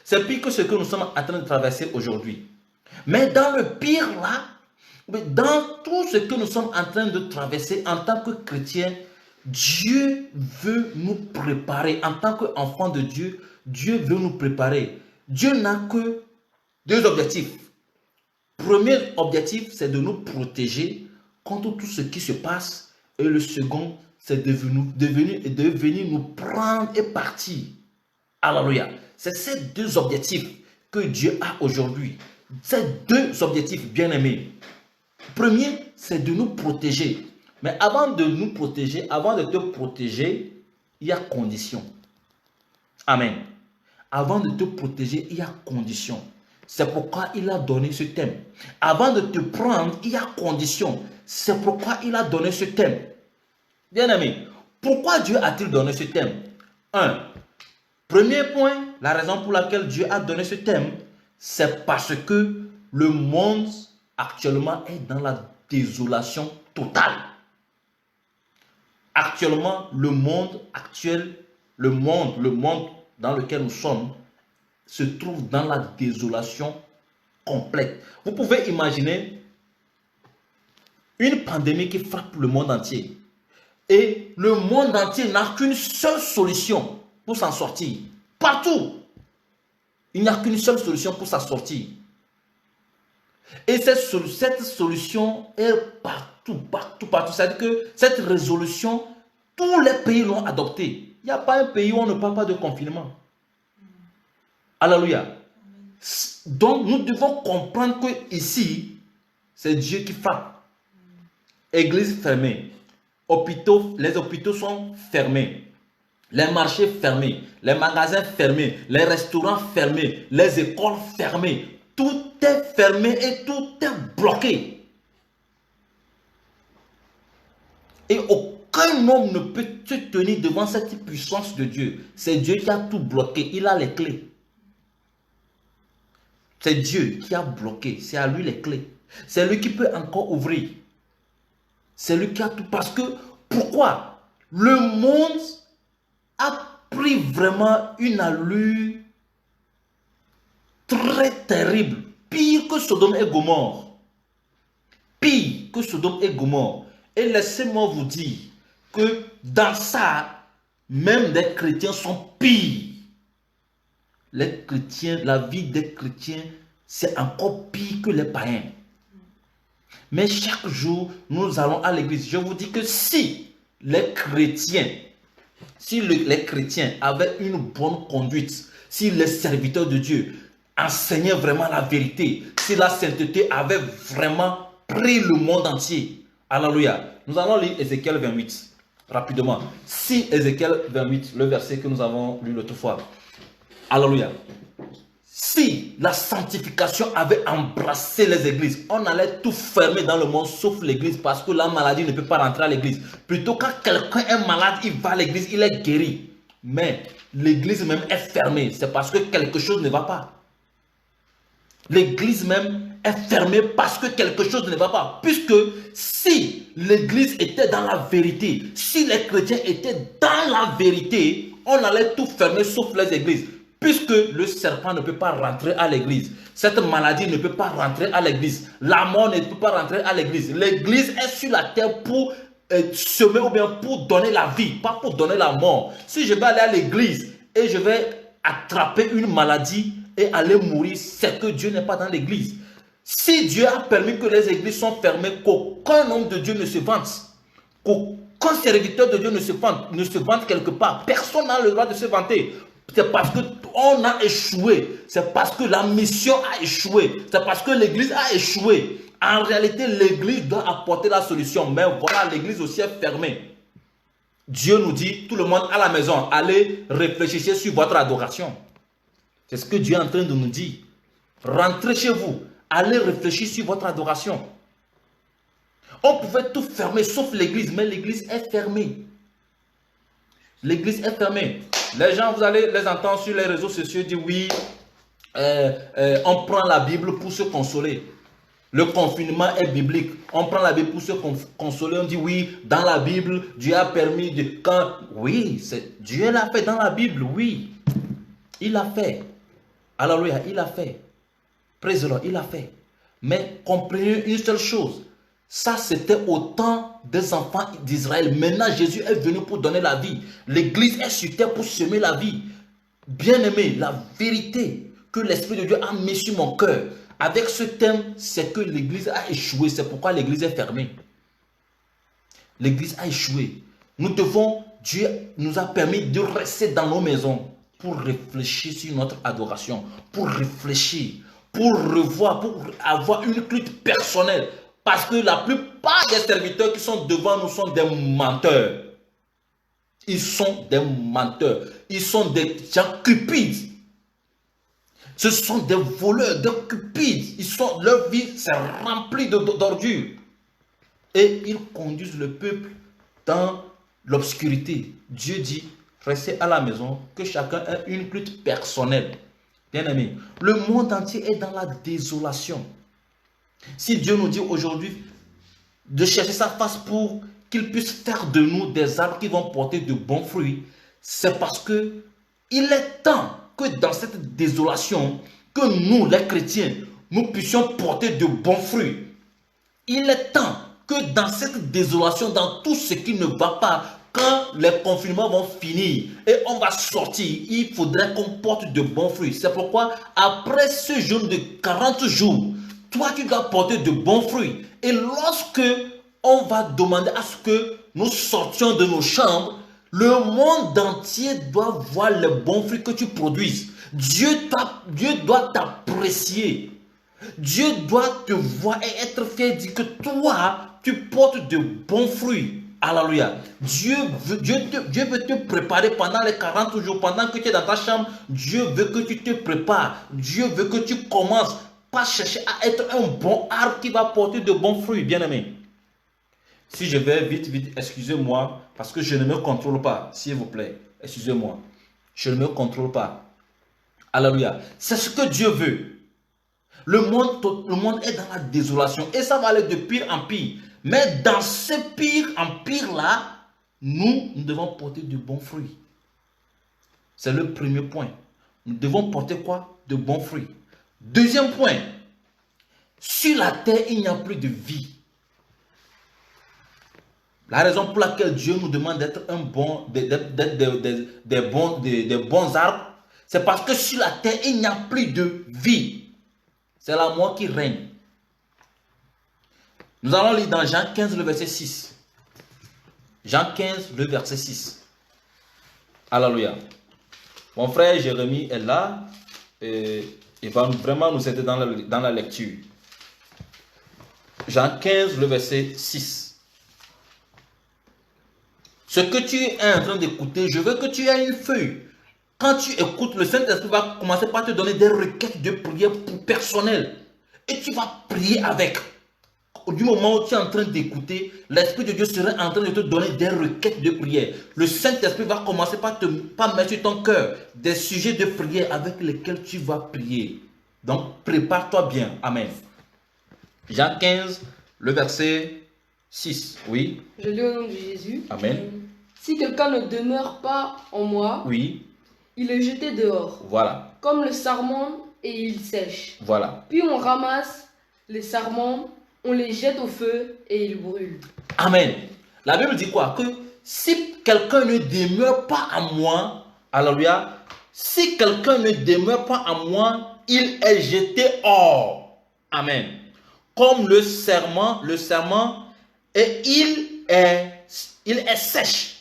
Speaker 2: C'est pire que ce que nous sommes en train de traverser aujourd'hui. Mais dans le pire là, dans tout ce que nous sommes en train de traverser en tant que chrétiens, Dieu veut nous préparer. En tant qu'enfant de Dieu, Dieu veut nous préparer. Dieu n'a que deux objectifs. Premier objectif, c'est de nous protéger contre tout ce qui se passe. Et le second, c'est de venir nous prendre et partir. Alléluia. C'est ces deux objectifs que Dieu a aujourd'hui. Ces deux objectifs, bien aimés. Premier, c'est de nous protéger. Mais avant de nous protéger, avant de te protéger, il y a condition. Amen. Avant de te protéger, il y a condition. C'est pourquoi il a donné ce thème. Avant de te prendre, il y a condition. C'est pourquoi il a donné ce thème. Bien aimé, pourquoi Dieu a-t-il donné ce thème? Premier point, la raison pour laquelle Dieu a donné ce thème, c'est parce que le monde actuellement est dans la désolation totale. Actuellement, le monde dans lequel nous sommes se trouve dans la désolation complète. Vous pouvez imaginer une pandémie qui frappe le monde entier. Et le monde entier n'a qu'une seule solution pour s'en sortir. Partout. Il n'y a qu'une seule solution pour s'en sortir. Et cette solution est partout. C'est-à-dire que cette résolution, tous les pays l'ont adoptée. Il n'y a pas un pays où on ne parle pas de confinement. Alléluia. Donc nous devons comprendre que ici, c'est Dieu qui frappe. Église fermée. Les hôpitaux sont fermés. Les marchés fermés. Les magasins fermés. Les restaurants fermés. Les écoles fermées. Tout est fermé et tout est bloqué. Et aucun homme ne peut se tenir devant cette puissance de Dieu. C'est Dieu qui a tout bloqué. Il a les clés. C'est Dieu qui a bloqué. C'est à lui les clés. C'est lui qui peut encore ouvrir. C'est lui qui a tout. Parce que, pourquoi? Le monde a pris vraiment une allure très terrible. Pire que Sodome et Gomorrhe. Pire que Sodome et Gomorrhe. Et laissez-moi vous dire que dans ça, même des chrétiens sont pires. Les chrétiens, la vie des chrétiens, c'est encore pire que les païens. Mais chaque jour, nous allons à l'église. Je vous dis que si les chrétiens, les chrétiens avaient une bonne conduite, si les serviteurs de Dieu enseignaient vraiment la vérité, si la sainteté avait vraiment pris le monde entier. Alléluia. Nous allons lire Ézéchiel 28 rapidement. Si Ézéchiel 28, le verset que nous avons lu l'autre fois. Alléluia. Si la sanctification avait embrassé les églises, on allait tout fermer dans le monde sauf l'église parce que la maladie ne peut pas rentrer à l'église. Plutôt quand quelqu'un est malade, il va à l'église, il est guéri. Mais l'église même est fermée. C'est parce que quelque chose ne va pas. L'église même est fermée parce que quelque chose ne va pas. Puisque si l'église était dans la vérité, si les chrétiens étaient dans la vérité, on allait tout fermer sauf les églises. Puisque le serpent ne peut pas rentrer à l'église. Cette maladie ne peut pas rentrer à l'église. La mort ne peut pas rentrer à l'église. L'église est sur la terre pour semer ou bien pour donner la vie, pas pour donner la mort. Si je vais aller à l'église et je vais attraper une maladie et aller mourir, c'est que Dieu n'est pas dans l'église. Si Dieu a permis que les églises sont fermées, qu'aucun homme de Dieu ne se vante, qu'aucun serviteur de Dieu ne se vante quelque part, personne n'a le droit de se vanter. C'est parce qu'on a échoué. C'est parce que la mission a échoué. C'est parce que l'église a échoué. En réalité, l'église doit apporter la solution. Mais voilà, l'église aussi est fermée. Dieu nous dit, tout le monde à la maison, allez réfléchir sur votre adoration. C'est ce que Dieu est en train de nous dire. Rentrez chez vous. Allez réfléchir sur votre adoration. On pouvait tout fermer sauf l'église, mais l'église est fermée. L'église est fermée. Les gens, vous allez les entendre sur les réseaux sociaux dire oui, on prend la Bible pour se consoler. Le confinement est biblique. On prend la Bible pour se consoler. On dit oui, dans la Bible, Dieu a permis de... Oui, Dieu l'a fait dans la Bible, oui. Il l'a fait. Alléluia, il l'a fait. Praise the Lord, il l'a fait. Mais comprenez une seule chose. Ça, c'était au temps des enfants d'Israël. Maintenant, Jésus est venu pour donner la vie. L'église est sur terre pour semer la vie. Bien-aimé, la vérité que l'Esprit de Dieu a mis sur mon cœur, avec ce thème, c'est que l'église a échoué. C'est pourquoi l'église est fermée. L'église a échoué. Dieu nous a permis de rester dans nos maisons pour réfléchir sur notre adoration, pour réfléchir, pour revoir, pour avoir une culte personnelle. Parce que la plupart des serviteurs qui sont devant nous sont des menteurs. Ils sont des menteurs. Ils sont des gens cupides. Ce sont des voleurs, des cupides. Leur vie c'est rempli d'ordures. Et ils conduisent le peuple dans l'obscurité. Dieu dit, restez à la maison, que chacun ait une culte personnelle. Bien aimé, le monde entier est dans la désolation. Si Dieu nous dit aujourd'hui de chercher sa face pour qu'il puisse faire de nous des arbres qui vont porter de bons fruits, c'est parce que il est temps que dans cette désolation, que nous, les chrétiens, nous puissions porter de bons fruits. Il est temps que dans cette désolation, dans tout ce qui ne va pas, quand les confinements vont finir et on va sortir, il faudrait qu'on porte de bons fruits. C'est pourquoi, après ce jeûne de 40 jours, toi, tu dois porter de bons fruits. Et lorsque on va demander à ce que nous sortions de nos chambres, Le monde entier doit voir le bon fruit que tu produises. Dieu doit t'apprécier. Dieu doit te voir et être fier, dire que toi, tu portes de bons fruits. Alléluia. Dieu veut te préparer pendant les 40 jours, pendant que tu es dans ta chambre. Dieu veut que tu te prépares. Dieu veut que tu commences par chercher à être un bon arbre qui va porter de bons fruits, bien-aimé. Si je vais vite, excusez-moi, parce que je ne me contrôle pas, s'il vous plaît. Excusez-moi. Je ne me contrôle pas. Alléluia. C'est ce que Dieu veut. Le monde est dans la désolation et ça va aller de pire en pire. Mais dans ce pire en pire là, nous devons porter de bons fruits. C'est le premier point. Nous devons porter quoi? De bons fruits. Deuxième point. Sur la terre, il n'y a plus de vie. La raison pour laquelle Dieu nous demande d'être des bons arbres, c'est parce que sur la terre, il n'y a plus de vie. C'est la mort qui règne. Nous allons lire dans Jean 15, le verset 6. Jean 15, le verset 6. Alléluia. Mon frère Jérémie est là. Et il va vraiment nous aider dans la lecture. Jean 15, le verset 6. Ce que tu es en train d'écouter, je veux que tu aies une feuille. Quand tu écoutes, le Saint-Esprit va commencer par te donner des requêtes de prière pour personnel. Et tu vas prier avec. Du moment où tu es en train d'écouter, l'Esprit de Dieu sera en train de te donner des requêtes de prière. Le Saint-Esprit va commencer par mettre sur ton cœur des sujets de prière avec lesquels tu vas prier. Donc, prépare-toi bien. Amen. Jean 15, le verset 6. Oui.
Speaker 3: Je lis au nom de Jésus.
Speaker 2: Amen.
Speaker 3: Si quelqu'un ne demeure pas en moi,
Speaker 2: Oui.
Speaker 3: il est jeté dehors,
Speaker 2: Voilà.
Speaker 3: comme le sarment, et il sèche.
Speaker 2: Voilà.
Speaker 3: Puis on ramasse les sarments, on les jette au feu et ils brûlent.
Speaker 2: Amen. La Bible dit quoi? Que si quelqu'un ne demeure pas en moi, alléluia, si quelqu'un ne demeure pas en moi, il est jeté hors. Amen. Comme le serment, et il est sèche.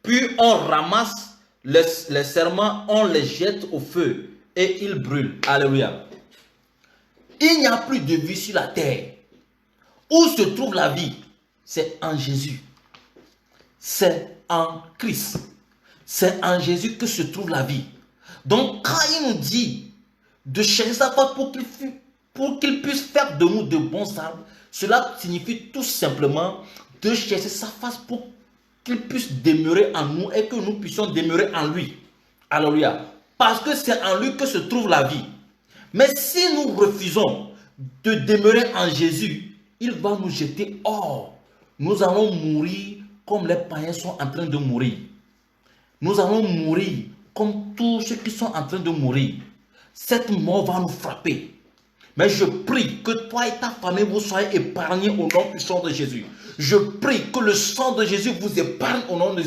Speaker 2: Puis on ramasse les serments, on les jette au feu et ils brûlent. Alléluia. Il n'y a plus de vie sur la terre. Où se trouve la vie? C'est en Jésus. C'est en Christ. C'est en Jésus que se trouve la vie. Donc quand il nous dit de chercher sa face pour qu'il puisse faire de nous de bons arbres, cela signifie tout simplement de chercher sa face pour qu'il puisse demeurer en nous et que nous puissions demeurer en lui. Alléluia. Parce que c'est en lui que se trouve la vie. Mais si nous refusons de demeurer en Jésus, il va nous jeter hors. Nous allons mourir comme les païens sont en train de mourir. Nous allons mourir comme tous ceux qui sont en train de mourir. Cette mort va nous frapper. Mais je prie que toi et ta famille vous soyez épargnés au nom puissant de Jésus. Je prie que le sang de Jésus vous épargne au nom de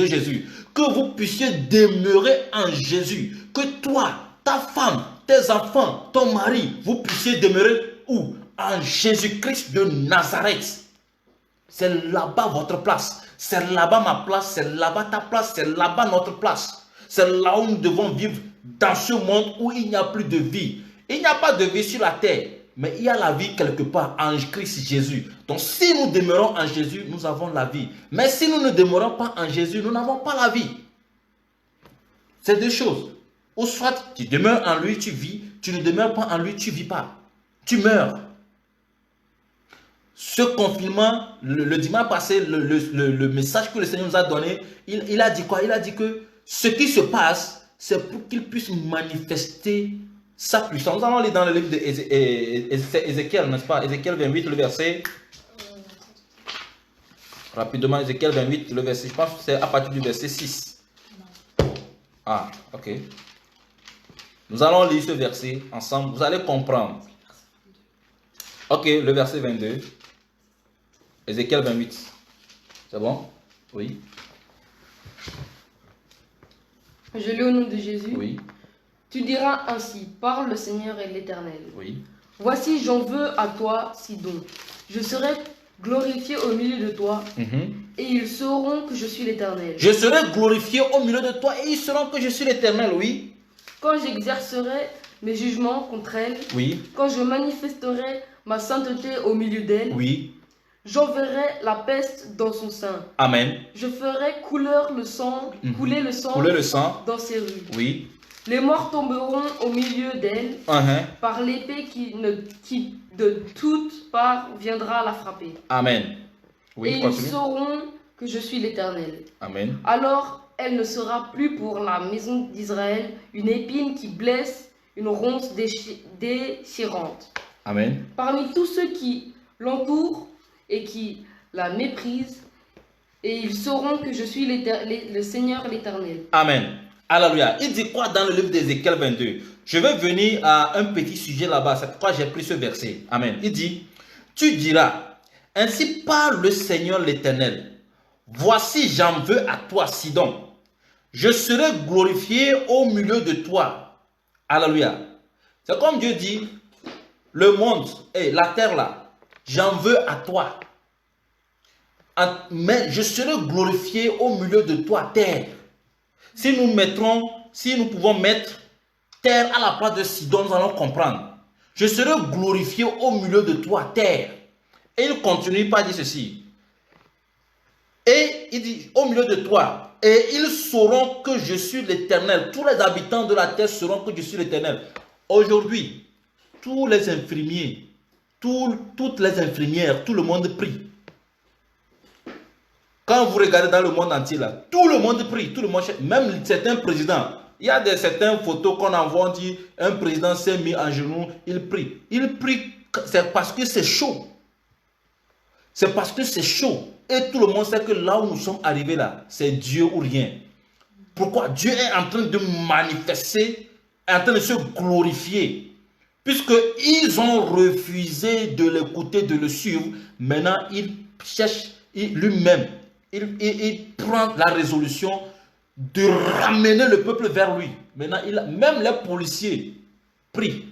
Speaker 2: Jésus. Que vous puissiez demeurer en Jésus. Que toi, ta femme, tes enfants, ton mari, vous puissiez demeurer où? En Jésus-Christ de Nazareth. C'est là-bas votre place. C'est là-bas ma place. C'est là-bas ta place. C'est là-bas notre place. C'est là où nous devons vivre dans ce monde où il n'y a plus de vie. Il n'y a pas de vie sur la terre, mais il y a la vie quelque part en Christ Jésus. Donc si nous demeurons en Jésus, nous avons la vie. Mais si nous ne demeurons pas en Jésus, nous n'avons pas la vie. C'est deux choses. Ou soit tu demeures en lui, tu vis. Tu ne demeures pas en lui, tu ne vis pas. Tu meurs. Ce confinement, le dimanche passé, le message que le Seigneur nous a donné, il a dit quoi? Il a dit que ce qui se passe, c'est pour qu'il puisse manifester sa puissance. Nous allons lire dans le livre d'Ézéchiel, n'est-ce pas? Ézéchiel 28, le verset. Rapidement, Ézéchiel 28, le verset. Je pense que c'est à partir du verset 6. Ah, ok. Nous allons lire ce verset ensemble. Vous allez comprendre. Ok, le verset 22. Ézéchiel 28. C'est bon? Oui.
Speaker 3: Je lis au nom de Jésus.
Speaker 2: Oui.
Speaker 3: Tu diras ainsi, parle le Seigneur et l'Éternel.
Speaker 2: Oui.
Speaker 3: Voici, j'en veux à toi, Sidon. Je serai glorifié au milieu de toi,
Speaker 2: Mhm.
Speaker 3: et ils sauront que je suis l'Éternel.
Speaker 2: Je serai glorifié au milieu de toi et ils sauront que je suis l'Éternel, oui.
Speaker 3: Quand j'exercerai mes jugements contre elles,
Speaker 2: Oui,
Speaker 3: quand je manifesterai ma sainteté au milieu d'elles,
Speaker 2: oui.
Speaker 3: j'enverrai la peste dans son sein.
Speaker 2: Amen.
Speaker 3: Je ferai couler le sang
Speaker 2: Couler le sang.
Speaker 3: dans ses rues.
Speaker 2: Oui.
Speaker 3: Les morts tomberont au milieu d'elles
Speaker 2: Uh-huh.
Speaker 3: par l'épée qui de toutes parts viendra la frapper.
Speaker 2: Amen.
Speaker 3: Et
Speaker 2: Oui,
Speaker 3: ils
Speaker 2: continue.
Speaker 3: sauront que je suis l'Éternel.
Speaker 2: Amen.
Speaker 3: Alors elle ne sera plus pour la maison d'Israël une épine qui blesse, une ronce déchirante.
Speaker 2: Amen.
Speaker 3: Parmi tous ceux qui l'entourent et qui la méprisent, et ils sauront que je suis le Seigneur l'Éternel.
Speaker 2: Amen. Alléluia. Il dit quoi dans le livre d'Ézéchiel 22? Je vais venir à un petit sujet là-bas. C'est pourquoi j'ai pris ce verset. Amen. Il dit, tu diras, ainsi parle le Seigneur l'Éternel. Voici, j'en veux à toi, Sidon. Je serai glorifié au milieu de toi. Alléluia. C'est comme Dieu dit, le monde, et la terre là, j'en veux à toi. Mais je serai glorifié au milieu de toi, terre. Si nous pouvons mettre terre à la place de Sidon, nous allons comprendre. Je serai glorifié au milieu de toi, terre. Et il continue par dire ceci. Et il dit, au milieu de toi, et ils sauront que je suis l'Éternel. Tous les habitants de la terre sauront que je suis l'Éternel. Aujourd'hui, tous les infirmiers, toutes les infirmières, tout le monde prie. Quand vous regardez dans le monde entier, là, tout le monde prie, tout le monde, même certains présidents. Il y a certaines photos qu'on envoie, on dit, un président s'est mis en genoux, il prie. Il prie, c'est parce que c'est chaud. C'est parce que c'est chaud. Et tout le monde sait que là où nous sommes arrivés là, c'est Dieu ou rien. Pourquoi? Dieu est en train de manifester, est en train de se glorifier. Puisqu'ils ont refusé de l'écouter, de le suivre, maintenant il cherche lui-même, il prend la résolution de ramener le peuple vers lui. Maintenant, même les policiers prient.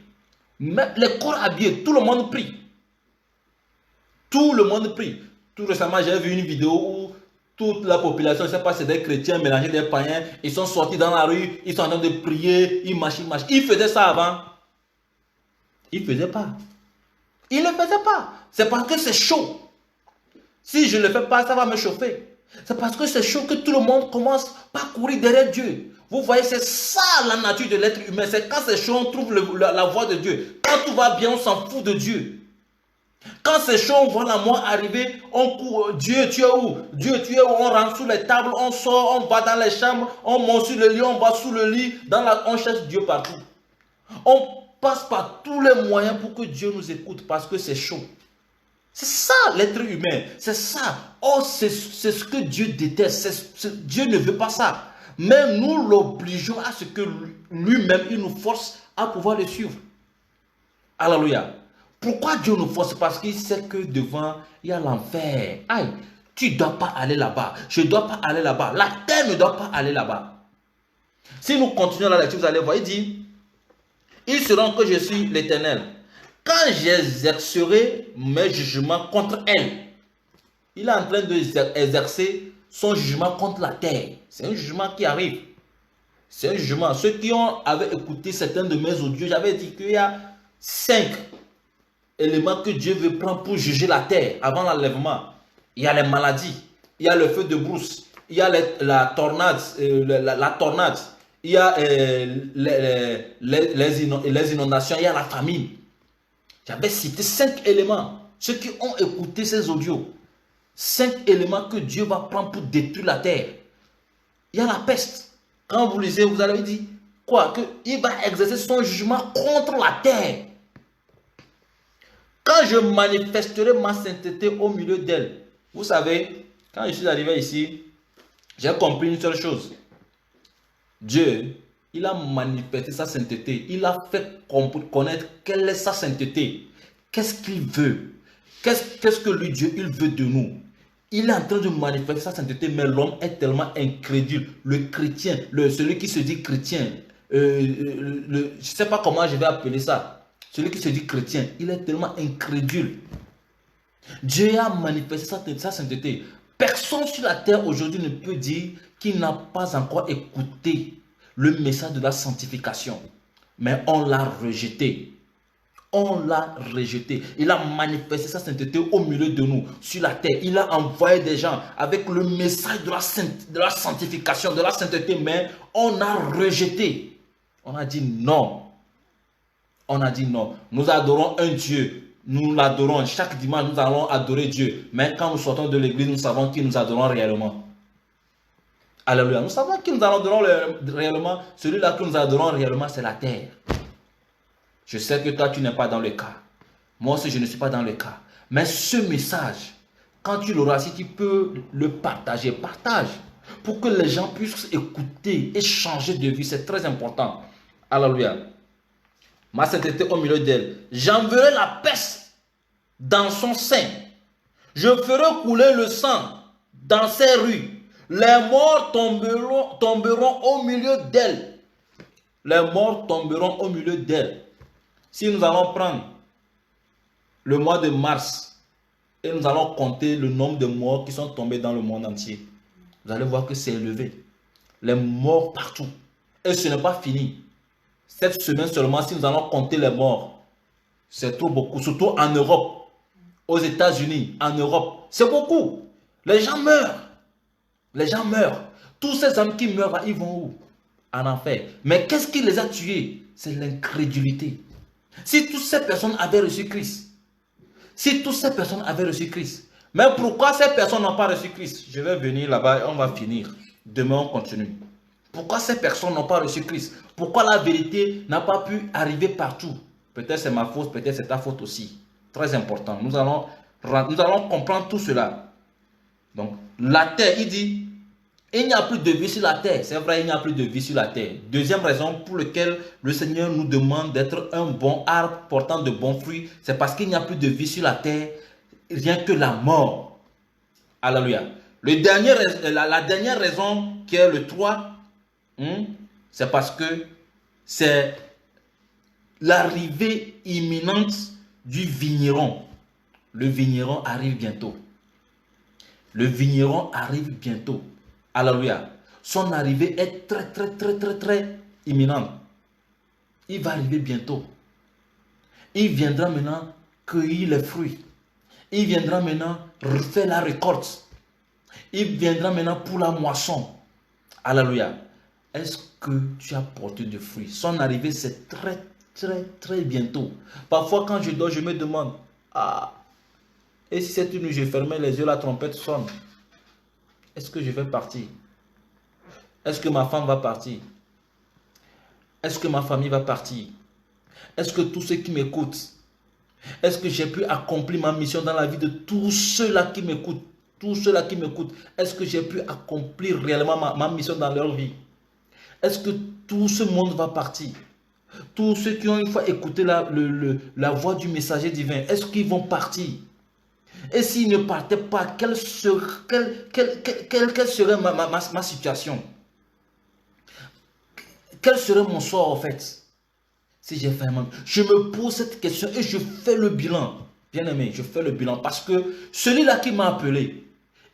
Speaker 2: Même les corps habillés, tout le monde prie. Tout le monde prie. Tout récemment, j'ai vu une vidéo où toute la population, je ne sais pas si c'est des chrétiens mélangés des païens, ils sont sortis dans la rue, ils sont en train de prier, ils marchent, ils marchent. Ils faisaient ça avant. Ils ne faisaient pas. Ils ne faisaient pas. C'est parce que c'est chaud. Si je ne le fais pas, ça va me chauffer. C'est parce que c'est chaud que tout le monde commence par courir derrière Dieu. Vous voyez, c'est ça la nature de l'être humain. C'est quand c'est chaud, on trouve la voie de Dieu. Quand tout va bien, on s'en fout de Dieu. Quand c'est chaud, on voit la mort arriver, on court, Dieu, tu es où? Dieu, tu es où? On rentre sous les tables, on sort, on va dans les chambres, on monte sur le lit, on va sous le lit, on cherche Dieu partout. On passe par tous les moyens pour que Dieu nous écoute parce que c'est chaud. C'est ça l'être humain, c'est ça. Oh, c'est ce que Dieu déteste, Dieu ne veut pas ça. Mais nous l'obligeons à ce que lui-même, il nous force à pouvoir le suivre. Alléluia. Pourquoi Dieu nous force? Parce qu'il sait que devant, il y a l'enfer. Aïe, tu ne dois pas aller là-bas. Je ne dois pas aller là-bas. La terre ne doit pas aller là-bas. Si nous continuons la lecture, vous allez voir, il dit, ils sauront que je suis l'Éternel. Quand j'exercerai mes jugements contre elle, il est en train d'exercer son jugement contre la terre. C'est un jugement qui arrive. C'est un jugement. Ceux qui avaient écouté certains de mes audios, j'avais dit qu'il y a 5 éléments que Dieu veut prendre pour juger la terre avant l'enlèvement. Il y a les maladies, il y a le feu de brousse, il y a la tornade, il y a les inondations, il y a la famine. J'avais cité 5 éléments. Ceux qui ont écouté ces audios, 5 éléments que Dieu va prendre pour détruire la terre. Il y a la peste. Quand vous lisez, vous allez dire quoi? Qu'il va exercer son jugement contre la terre. Quand je manifesterai ma sainteté au milieu d'elle. Vous savez, quand je suis arrivé ici, j'ai compris une seule chose. Dieu, il a manifesté sa sainteté. Il a fait connaître quelle est sa sainteté. Qu'est-ce qu'il veut? Qu'est-ce que lui, Dieu, il veut de nous? Il est en train de manifester sa sainteté, mais l'homme est tellement incrédule. Le chrétien, celui qui se dit chrétien, je ne sais pas comment je vais appeler ça. Celui qui se dit chrétien, il est tellement incrédule. Dieu a manifesté sa sainteté. Personne sur la terre aujourd'hui ne peut dire qu'il n'a pas encore écouté le message de la sanctification. Mais on l'a rejeté. On l'a rejeté. Il a manifesté sa sainteté au milieu de nous, sur la terre. Il a envoyé des gens avec le message de la sanctification, de la sainteté, mais on a rejeté. On a dit non. On a dit non. Nous adorons un Dieu. Nous l'adorons. Chaque dimanche, nous allons adorer Dieu. Mais quand nous sortons de l'église, nous savons qui nous adorons réellement. Alléluia. Nous savons qui nous adorons réellement. Celui-là que nous adorons réellement, c'est la terre. Je sais que toi, tu n'es pas dans le cas. Moi aussi, je ne suis pas dans le cas. Mais ce message, quand tu l'auras, si tu peux le partager, partage. Pour que les gens puissent écouter et changer de vie. C'est très important. Alléluia. Ma sainteté au milieu d'elle. J'enverrai la peste dans son sein. Je ferai couler le sang dans ses rues. Les morts tomberont au milieu d'elle. Les morts tomberont au milieu d'elle. Si nous allons prendre le mois de mars et nous allons compter le nombre de morts qui sont tombés dans le monde entier, vous allez voir que c'est élevé. Les morts partout. Et ce n'est pas fini. Cette semaine seulement, si nous allons compter les morts, c'est trop beaucoup. Surtout en Europe, aux États-Unis, en Europe. C'est beaucoup. Les gens meurent. Les gens meurent. Tous ces hommes qui meurent, ils vont où? En enfer. Mais qu'est-ce qui les a tués? C'est l'incrédulité. Si toutes ces personnes avaient reçu Christ, mais pourquoi ces personnes n'ont pas reçu Christ? Je vais venir là-bas et on va finir. Demain, on continue. Pourquoi ces personnes n'ont pas reçu Christ? Pourquoi la vérité n'a pas pu arriver partout? Peut-être c'est ma faute, peut-être c'est ta faute aussi. Très important. Nous allons comprendre tout cela. Donc, la terre, il dit, il n'y a plus de vie sur la terre. C'est vrai, il n'y a plus de vie sur la terre. Deuxième raison pour laquelle le Seigneur nous demande d'être un bon arbre portant de bons fruits, c'est parce qu'il n'y a plus de vie sur la terre, rien que la mort. Alléluia. La dernière raison, qui est le 3, c'est parce que c'est l'arrivée imminente du vigneron. Le vigneron arrive bientôt. Le vigneron arrive bientôt. Alléluia. Son arrivée est très imminente. Il va arriver bientôt. Il viendra maintenant cueillir les fruits. Il viendra maintenant refaire la récolte. Il viendra maintenant pour la moisson. Alléluia. Est-ce que tu as porté de fruits? Son arrivée, c'est très bientôt. Parfois, quand je dors, je me demande, et si cette nuit, je fermais les yeux, la trompette sonne? Est-ce que je vais partir? Est-ce que ma femme va partir? Est-ce que ma famille va partir? Est-ce que tous ceux qui m'écoutent, est-ce que j'ai pu accomplir ma mission dans la vie de tous ceux-là qui m'écoutent? Tous ceux-là qui m'écoutent, est-ce que j'ai pu accomplir réellement ma mission dans leur vie? Est-ce que tout ce monde va partir? Tous ceux qui ont une fois écouté la voix du messager divin, est-ce qu'ils vont partir? Et s'ils ne partaient pas, quelle serait ma situation? Quel serait mon sort en fait? Si j'ai fait un... Je me pose cette question et je fais le bilan. Bien aimé, je fais le bilan parce que celui-là qui m'a appelé,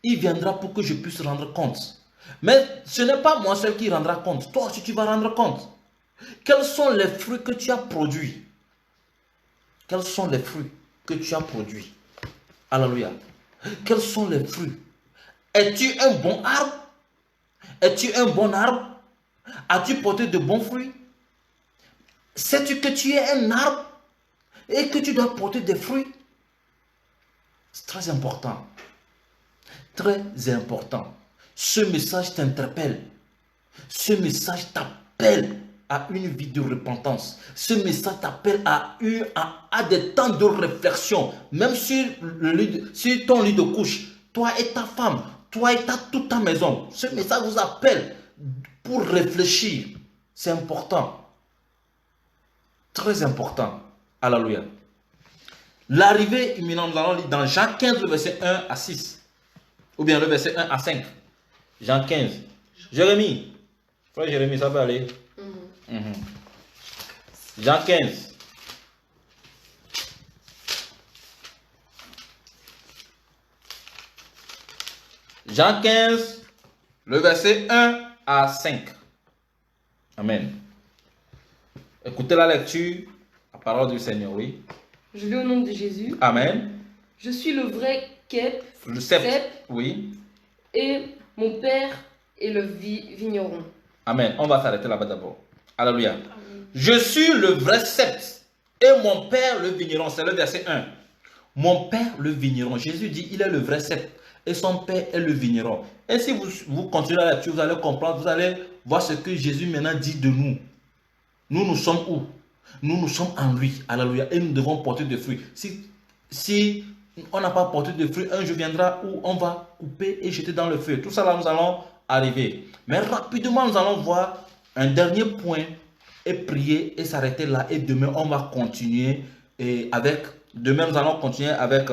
Speaker 2: il viendra pour que je puisse rendre compte. Mais ce n'est pas moi seul qui rendra compte. Toi aussi tu vas rendre compte. Quels sont les fruits que tu as produits? Quels sont les fruits que tu as produits? Alléluia. Quels sont les fruits? Es-tu un bon arbre? Es-tu un bon arbre? As-tu porté de bons fruits? Sais-tu que tu es un arbre et que tu dois porter des fruits? C'est très important. Très important. Ce message t'interpelle. Ce message t'appelle à une vie de repentance. Ce message t'appelle à des temps de réflexion. Même sur ton lit de couche, toi et ta femme, toi et toute ta maison. Ce message vous appelle pour réfléchir. C'est important. Très important. Alléluia. L'arrivée imminente, nous allons lire dans Jean 15, le verset 1 à 6. Ou bien le verset 1 à 5. Jean 15. Jérémie. Frère Jérémie, ça peut aller. Jean 15. Jean 15, le verset 1 à 5. Amen. Écoutez la lecture, la parole du Seigneur, oui.
Speaker 3: Je lis au nom de Jésus.
Speaker 2: Amen.
Speaker 3: Je suis le vrai Kep,
Speaker 2: Le sept,
Speaker 3: Cep,
Speaker 2: oui.
Speaker 3: et mon père est le vigneron.
Speaker 2: Amen. On va s'arrêter là-bas d'abord. Alléluia. Je suis le vrai sept et mon père le vigneron. C'est le verset 1. Mon père le vigneron. Jésus dit il est le vrai sept et son père est le vigneron. Et si vous continuez la lecture, vous allez comprendre, vous allez voir ce que Jésus maintenant dit de nous. Nous sommes où? Nous sommes en lui. Alléluia. Et nous devons porter des fruits. Si on n'a pas porté de fruits, un jour viendra où on va couper et jeter dans le feu. Tout ça là, nous allons arriver. Mais rapidement, nous allons voir un dernier point et prier et s'arrêter là. Et demain, on va continuer avec... Demain, nous allons continuer avec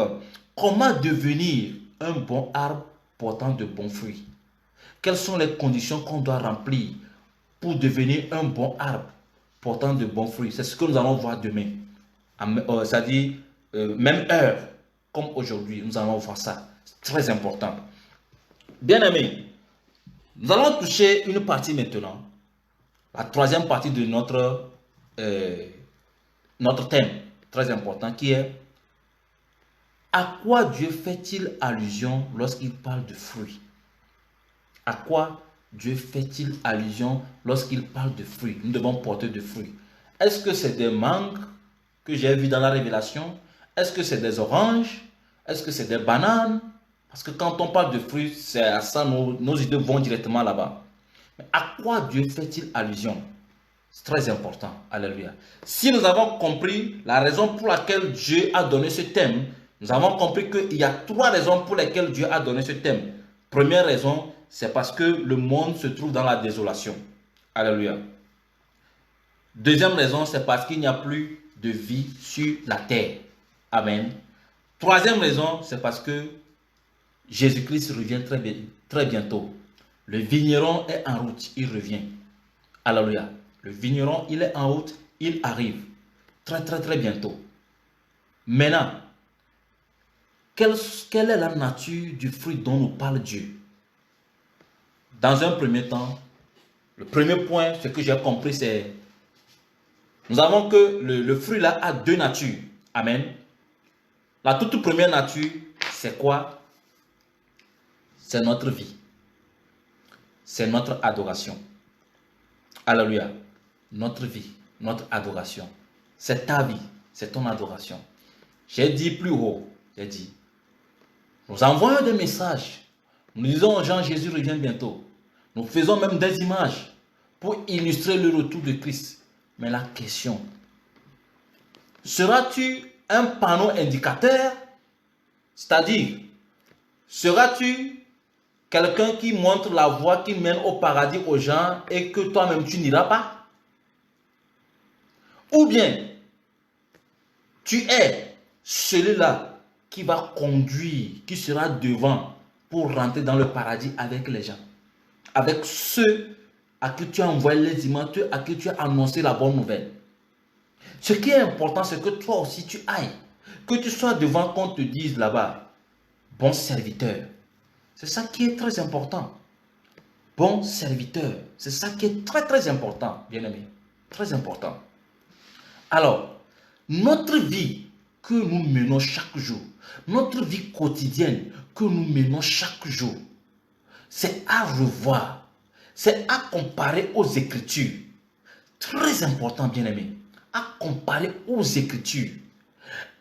Speaker 2: comment devenir un bon arbre portant de bons fruits. Quelles sont les conditions qu'on doit remplir pour devenir un bon arbre portant de bons fruits? C'est ce que nous allons voir demain. C'est-à-dire, même heure, comme aujourd'hui, nous allons voir ça. C'est très important. Bien aimé, nous allons toucher une partie maintenant. La troisième partie de notre thème, très important, qui est à quoi Dieu fait-il allusion lorsqu'il parle de fruits? À quoi Dieu fait-il allusion lorsqu'il parle de fruits? Nous devons porter de fruits. Est-ce que c'est des mangues que j'ai vues dans la Révélation? Est-ce que c'est des oranges? Est-ce que c'est des bananes? Parce que quand on parle de fruits, c'est à ça nos idées vont directement là-bas. Mais à quoi Dieu fait-il allusion? C'est très important. Alléluia. Si nous avons compris la raison pour laquelle Dieu a donné ce thème, nous avons compris qu'il y a trois raisons pour lesquelles Dieu a donné ce thème. Première raison, c'est parce que le monde se trouve dans la désolation. Alléluia. Deuxième raison, c'est parce qu'il n'y a plus de vie sur la terre. Amen. Troisième raison, c'est parce que Jésus-Christ revient très bientôt. Le vigneron est en route, il revient. Alléluia. Le vigneron, il est en route, il arrive. Très bientôt. Maintenant, quelle est la nature du fruit dont nous parle Dieu? Dans un premier temps, le premier point, ce que j'ai compris, c'est nous avons que le fruit là a deux natures. Amen. La toute première nature, c'est quoi? C'est notre vie. C'est notre adoration. Alléluia. Notre vie, notre adoration. C'est ta vie, c'est ton adoration. J'ai dit plus haut, j'ai dit, nous envoyons des messages. Nous disons aux gens, Jésus revient bientôt. Nous faisons même des images pour illustrer le retour de Christ. Mais la question, seras-tu un panneau indicateur? C'est-à-dire, seras-tu quelqu'un qui montre la voie qui mène au paradis aux gens et que toi-même tu n'iras pas? Ou bien, tu es celui-là qui va conduire, qui sera devant pour rentrer dans le paradis avec les gens, avec ceux à qui tu as envoyé les images, à qui tu as annoncé la bonne nouvelle. Ce qui est important, c'est que toi aussi tu ailles, que tu sois devant, qu'on te dise là-bas, bon serviteur. C'est ça qui est très important. Bon serviteur. C'est ça qui est très important, bien aimé. Très important. Alors, notre vie que nous menons chaque jour, notre vie quotidienne que nous menons chaque jour, c'est à revoir, c'est à comparer aux Écritures. Très important, bien aimé. À comparer aux Écritures.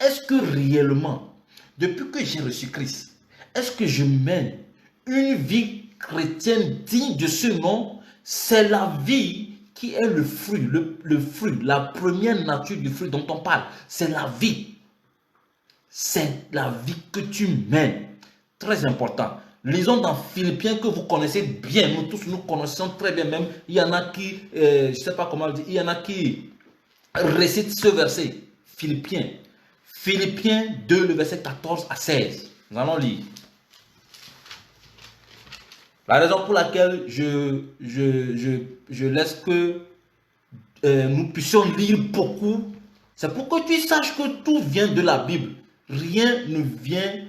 Speaker 2: Est-ce que réellement, depuis que j'ai reçu Christ, est-ce que je mène une vie chrétienne digne de ce nom? C'est la vie qui est le fruit, le fruit, la première nature du fruit dont on parle. C'est la vie. C'est la vie que tu mènes. Très important. Lisons dans Philippiens que vous connaissez bien. Nous tous, nous connaissons très bien même. Il y en a qui, je ne sais pas comment le dire, il y en a qui récitent ce verset. Philippiens 2, le verset 14 à 16. Nous allons lire. La raison pour laquelle je laisse que nous puissions lire beaucoup, c'est pour que tu saches que tout vient de la Bible. Rien ne vient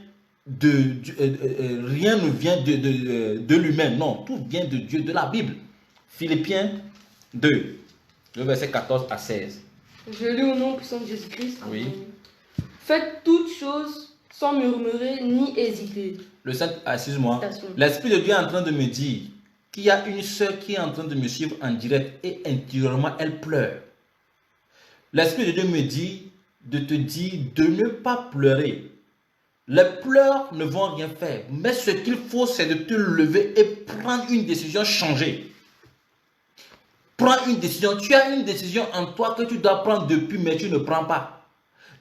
Speaker 2: rien ne vient de lui-même. Non, tout vient de Dieu, de la Bible. Philippiens 2, le verset 14 à 16.
Speaker 3: Je lis au nom puissant de Jésus-Christ.
Speaker 2: Oui.
Speaker 3: Faites toutes choses sans murmurer ni hésiter.
Speaker 2: Excuse-moi.
Speaker 3: Attention.
Speaker 2: L'Esprit de Dieu est en train de me dire qu'il y a une sœur qui est en train de me suivre en direct et intérieurement elle pleure. L'Esprit de Dieu me dit de te dire de ne pas pleurer. Les pleurs ne vont rien faire. Mais ce qu'il faut, c'est de te lever et prendre une décision changée. Prends une décision. Tu as une décision en toi que tu dois prendre depuis, mais tu ne prends pas.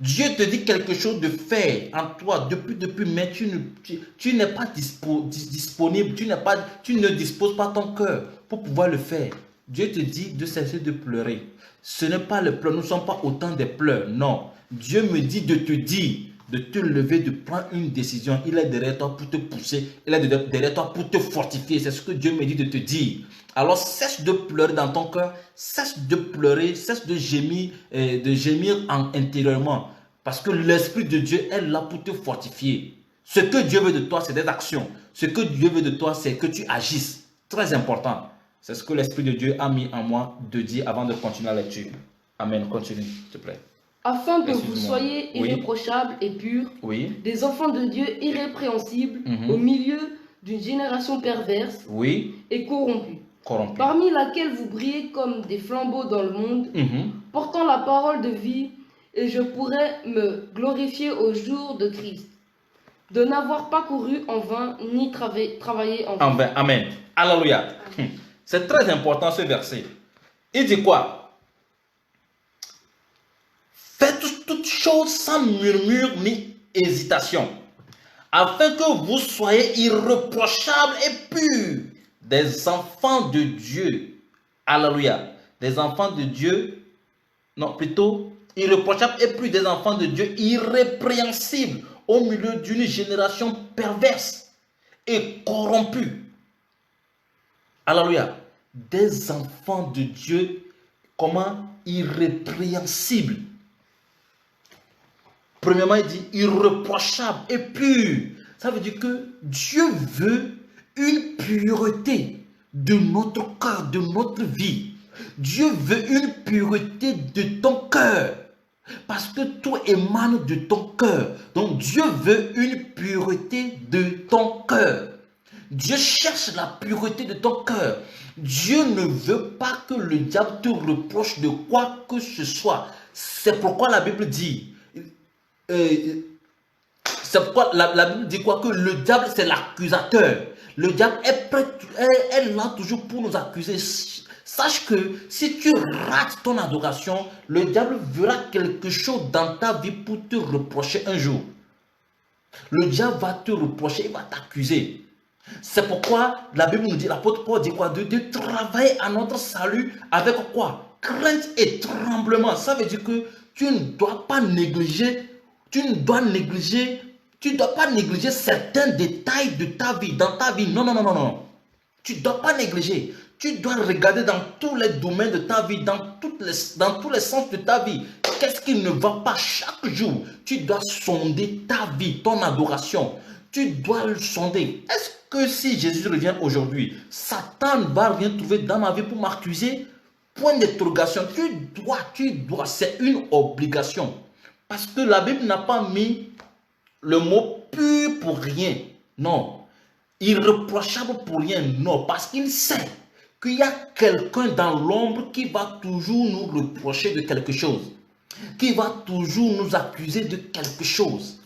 Speaker 2: Dieu te dit quelque chose de faire en toi depuis, mais tu n'es pas disponible, tu ne disposes pas ton cœur pour pouvoir le faire. Dieu te dit de cesser de pleurer. Ce n'est pas le pleur, nous ne sommes pas autant des pleurs, non. Dieu me dit de te dire, de te lever, de prendre une décision. Il est derrière toi pour te pousser, il est derrière toi pour te fortifier. C'est ce que Dieu me dit de te dire. Alors cesse de pleurer dans ton cœur, cesse de pleurer, cesse de gémir intérieurement. Parce que l'Esprit de Dieu est là pour te fortifier. Ce que Dieu veut de toi, c'est des actions. Ce que Dieu veut de toi, c'est que tu agisses. Très important. C'est ce que l'Esprit de Dieu a mis en moi de dire avant de continuer la lecture. Amen. Continue, s'il te plaît.
Speaker 3: Afin que vous
Speaker 2: Excuse-moi.
Speaker 3: soyez
Speaker 2: Oui.
Speaker 3: irréprochables et purs,
Speaker 2: Oui,
Speaker 3: des enfants de Dieu irrépréhensibles
Speaker 2: Mhm.
Speaker 3: au milieu d'une génération perverse
Speaker 2: oui,
Speaker 3: et corrompue,
Speaker 2: corrompu.
Speaker 3: parmi laquelle vous brillez comme des flambeaux dans le monde,
Speaker 2: Mhm.
Speaker 3: portant la parole de vie, et je pourrais me glorifier au jour de Christ, de n'avoir pas couru en vain, ni travaillé en vain.
Speaker 2: Amen. Amen. Alléluia. C'est très important ce verset. Il dit quoi? Faites toutes choses sans murmure ni hésitation, afin que vous soyez irréprochables et purs, des enfants de Dieu. Alléluia. Des enfants de Dieu, non, plutôt irréprochables et purs, des enfants de Dieu irrépréhensibles au milieu d'une génération perverse et corrompue. Alléluia. Des enfants de Dieu, comment? Irrépréhensibles. Premièrement, il dit irréprochable et pur. Ça veut dire que Dieu veut une pureté de notre cœur, de notre vie. Dieu veut une pureté de ton cœur. Parce que tout émane de ton cœur. Donc Dieu veut une pureté de ton cœur. Dieu cherche la pureté de ton cœur. Dieu ne veut pas que le diable te reproche de quoi que ce soit. C'est pourquoi la Bible dit... c'est pourquoi la Bible dit quoi? Que le diable c'est l'accusateur. Le diable est là toujours pour nous accuser. Sache que si tu rates ton adoration, le diable verra quelque chose dans ta vie pour te reprocher un jour. Le diable va te reprocher, il va t'accuser. C'est pourquoi la Bible nous dit, l'apôtre Paul dit quoi? De travailler à notre salut avec quoi? Crainte et tremblement. Ça veut dire que tu ne dois pas négliger, tu ne dois pas négliger certains détails de ta vie, dans ta vie. Non, non, non, non, non. Tu ne dois pas négliger. Tu dois regarder dans tous les domaines de ta vie, dans tous les sens de ta vie. Qu'est-ce qui ne va pas chaque jour? Tu dois sonder ta vie, ton adoration. Tu dois le sonder. Est-ce que si Jésus revient aujourd'hui, Satan va rien trouver dans ma vie pour m'accuser? Point d'interrogation. Tu dois, c'est une obligation. Parce que la Bible n'a pas mis le mot pur pour rien. Non. Irréprochable pour rien. Non. Parce qu'il sait qu'il y a quelqu'un dans l'ombre qui va toujours nous reprocher de quelque chose. Qui va toujours nous accuser de quelque chose.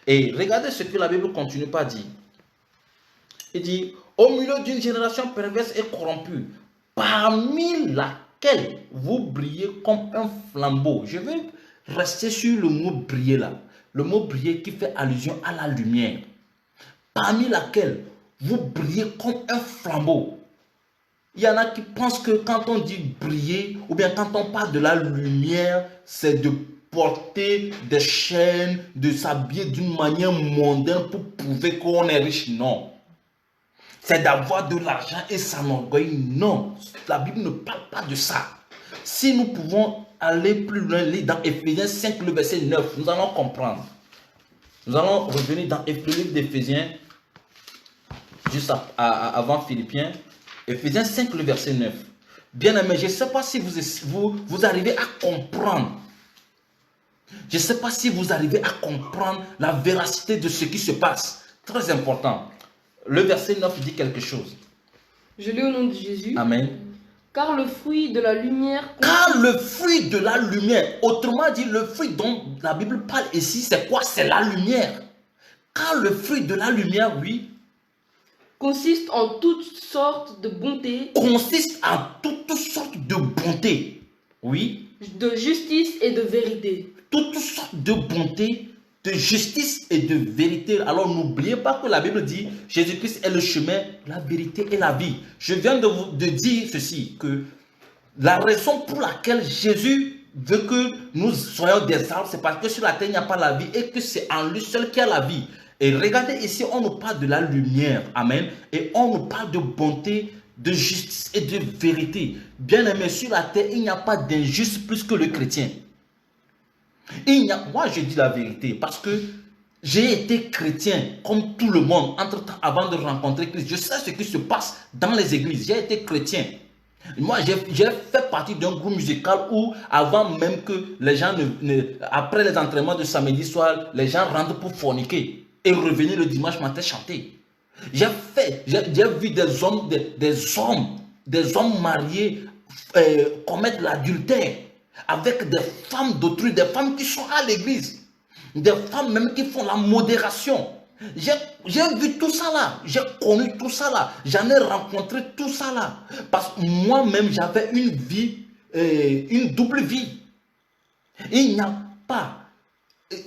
Speaker 2: Et regardez ce que la Bible continue par dire. Il dit, au milieu d'une génération perverse et corrompue, parmi laquelle vous brillez comme un flambeau. Je vais rester sur le mot briller là. Le mot briller qui fait allusion à la lumière. Parmi laquelle vous brillez comme un flambeau. Il y en a qui pensent que quand on dit briller, ou bien quand on parle de la lumière, c'est de porter des chaînes, de s'habiller d'une manière mondaine pour prouver qu'on est riche. Non. C'est d'avoir de l'argent et s'enorgueillir. Non. La Bible ne parle pas de ça. Si nous pouvons aller plus loin, dans Ephésiens 5, le verset 9, nous allons comprendre. Nous allons revenir dans le livre d'Éphésiens, juste avant Philippiens, Éphésiens 5, le verset 9. Bien aimé, je ne sais pas si vous arrivez à comprendre. Je ne sais pas si vous arrivez à comprendre la véracité de ce qui se passe. Très important. Le verset 9 dit quelque chose.
Speaker 3: Je lis au nom de Jésus.
Speaker 2: Amen.
Speaker 3: Car le fruit de la lumière...
Speaker 2: Car le fruit de la lumière, autrement dit, le fruit dont la Bible parle ici, c'est quoi? C'est la lumière. Car le fruit de la lumière, oui,
Speaker 3: consiste en toutes sortes de bonté,
Speaker 2: consiste en toutes sortes de bonté. Oui.
Speaker 3: de justice et de vérité.
Speaker 2: Toutes sortes de bonté, de justice et de vérité. Alors n'oubliez pas que la Bible dit Jésus-Christ est le chemin, la vérité et la vie. Je viens de dire ceci, que la raison pour laquelle Jésus veut que nous soyons des arbres, c'est parce que sur la terre il n'y a pas la vie et que c'est en lui seul qu'il y a la vie. Et regardez ici, on nous parle de la lumière, amen, et on nous parle de bonté, de justice et de vérité. Bien aimé, sur la terre, il n'y a pas d'injuste plus que le chrétien. Moi, je dis la vérité parce que j'ai été chrétien comme tout le monde entre-temps avant de rencontrer Christ. Je sais ce qui se passe dans les églises. J'ai été chrétien. Moi, j'ai fait partie d'un groupe musical où, avant même que les gens, après les entraînements de samedi soir, les gens rentrent pour forniquer et revenir le dimanche matin chanter. J'ai vu des hommes mariés commettre l'adultère avec des femmes d'autrui, des femmes qui sont à l'église, des femmes même qui font la modération. J'ai vu tout ça là, j'ai connu tout ça là, j'en ai rencontré tout ça là. Parce que moi-même j'avais une vie, une double vie. Il n'y a pas,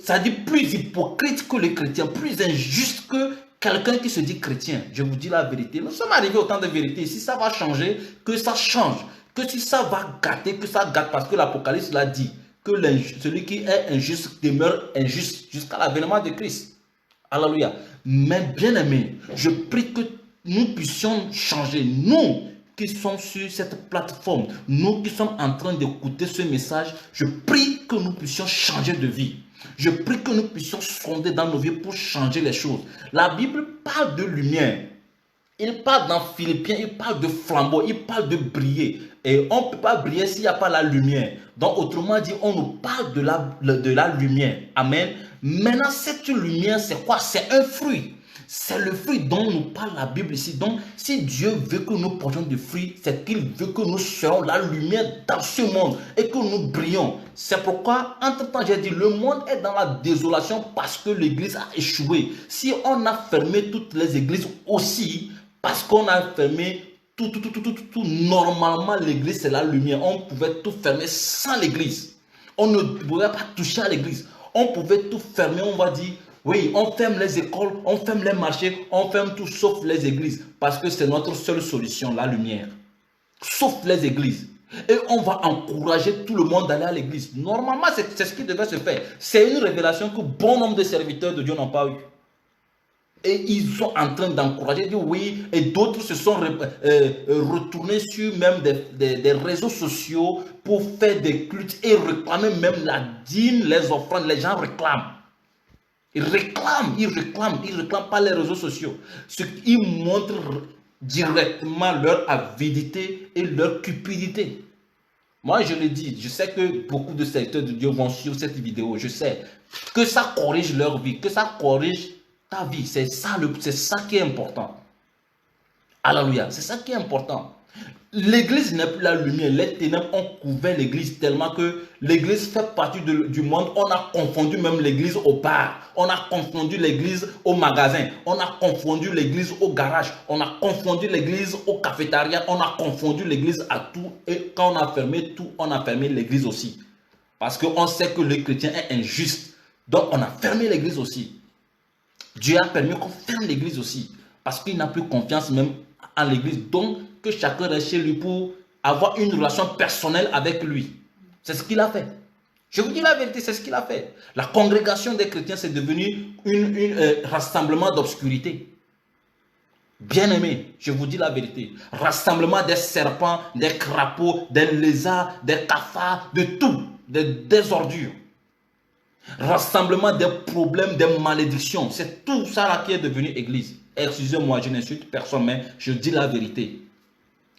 Speaker 2: ça dit plus hypocrite que les chrétiens, plus injuste que quelqu'un qui se dit chrétien. Je vous dis la vérité. Nous sommes arrivés au temps de vérité. Si ça va changer, que ça change. Que si ça va gâter, que ça gâte. Parce que l'Apocalypse l'a dit. Que celui qui est injuste demeure injuste jusqu'à l'avènement de Christ. Alléluia. Mais bien aimé, je prie que nous puissions changer. Nous qui sommes sur cette plateforme, nous qui sommes en train d'écouter ce message, je prie que nous puissions changer de vie. Je prie que nous puissions sonder dans nos vies pour changer les choses. La Bible parle de lumière. Il parle dans Philippiens, il parle de flambeau, il parle de briller. Et on ne peut pas briller s'il n'y a pas la lumière. Donc autrement dit, on nous parle de la lumière. Amen. Maintenant, cette lumière, c'est quoi? C'est un fruit. C'est le fruit dont nous parle la Bible ici. Donc, si Dieu veut que nous portions des fruits, c'est qu'il veut que nous soyons la lumière dans ce monde et que nous brillons. C'est pourquoi, entre-temps, j'ai dit, le monde est dans la désolation parce que l'église a échoué. Si on a fermé toutes les églises aussi, parce qu'on a fermé tout, normalement, l'église, c'est la lumière. On pouvait tout fermer sans l'église. On ne pouvait pas toucher à l'église. On pouvait tout fermer, on va dire. Oui, on ferme les écoles, on ferme les marchés, on ferme tout sauf les églises. Parce que c'est notre seule solution, la lumière. Sauf les églises. Et on va encourager tout le monde d'aller à l'église. Normalement, c'est ce qui devait se faire. C'est une révélation que bon nombre de serviteurs de Dieu n'ont pas eu. Et ils sont en train d'encourager, dire oui, et d'autres se sont retournés sur même des réseaux sociaux pour faire des cultes et réclamer même la dîme, les offrandes. Les gens réclament. Ils réclament pas les réseaux sociaux. Ils montrent directement leur avidité et leur cupidité. Moi, je le dis, je sais que beaucoup de serviteurs de Dieu vont suivre cette vidéo. Je sais que ça corrige leur vie, que ça corrige ta vie. C'est ça qui est important. Alléluia, c'est ça qui est important. L'église n'est plus la lumière. Les ténèbres ont couvert l'église tellement que l'église fait partie du monde. On a confondu même l'église au bar. On a confondu l'église au magasin. On a confondu l'église au garage. On a confondu l'église au cafétéria. On a confondu l'église à tout. Et quand on a fermé tout, on a fermé l'église aussi. Parce qu'on sait que le chrétien est injuste. Donc on a fermé l'église aussi. Dieu a permis qu'on ferme l'église aussi. Parce qu'il n'a plus confiance même en l'église. Donc, que chacun reste chez lui pour avoir une relation personnelle avec lui. C'est ce qu'il a fait. Je vous dis la vérité, c'est ce qu'il a fait. La congrégation des chrétiens, c'est devenu un rassemblement d'obscurité. Bien aimé, je vous dis la vérité. Rassemblement des serpents, des crapauds, des lézards, des cafards, de tout, des ordures. Rassemblement des problèmes, des malédictions. C'est tout ça là qui est devenu église. Excusez-moi, je n'insulte personne, mais je dis la vérité.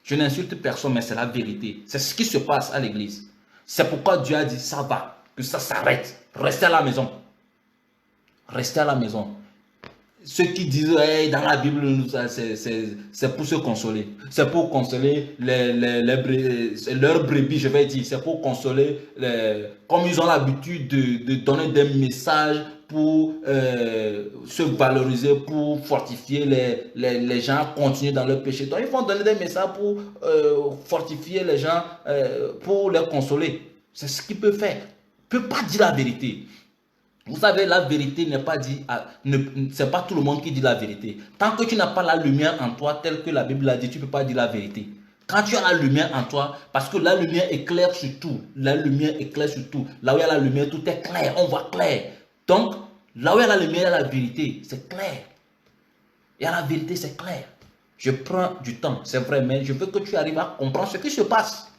Speaker 2: Je n'insulte personne, mais c'est la vérité. C'est ce qui se passe à l'église. C'est pourquoi Dieu a dit, ça va, que ça s'arrête. Restez à la maison. Restez à la maison. Ceux qui disent hey, dans la Bible, c'est pour se consoler. C'est pour consoler leurs brebis, je vais dire. C'est pour consoler, comme ils ont l'habitude de donner des messages pour se valoriser, pour fortifier les gens à continuer dans leur péché. Donc ils vont donner des messages pour fortifier les gens, pour les consoler. C'est ce qu'ils peuvent faire. Ils ne peuvent pas dire la vérité. Vous savez, la vérité n'est pas dit, c'est pas tout le monde qui dit la vérité. Tant que tu n'as pas la lumière en toi, telle que la Bible l'a dit, tu ne peux pas dire la vérité. Quand tu as la lumière en toi, parce que la lumière éclaire sur tout, la lumière éclaire sur tout. Là où il y a la lumière, tout est clair, on voit clair. Donc, là où il y a la lumière, il y a la vérité, c'est clair. Il y a la vérité, c'est clair. Je prends du temps, c'est vrai, mais je veux que tu arrives à comprendre ce qui se passe.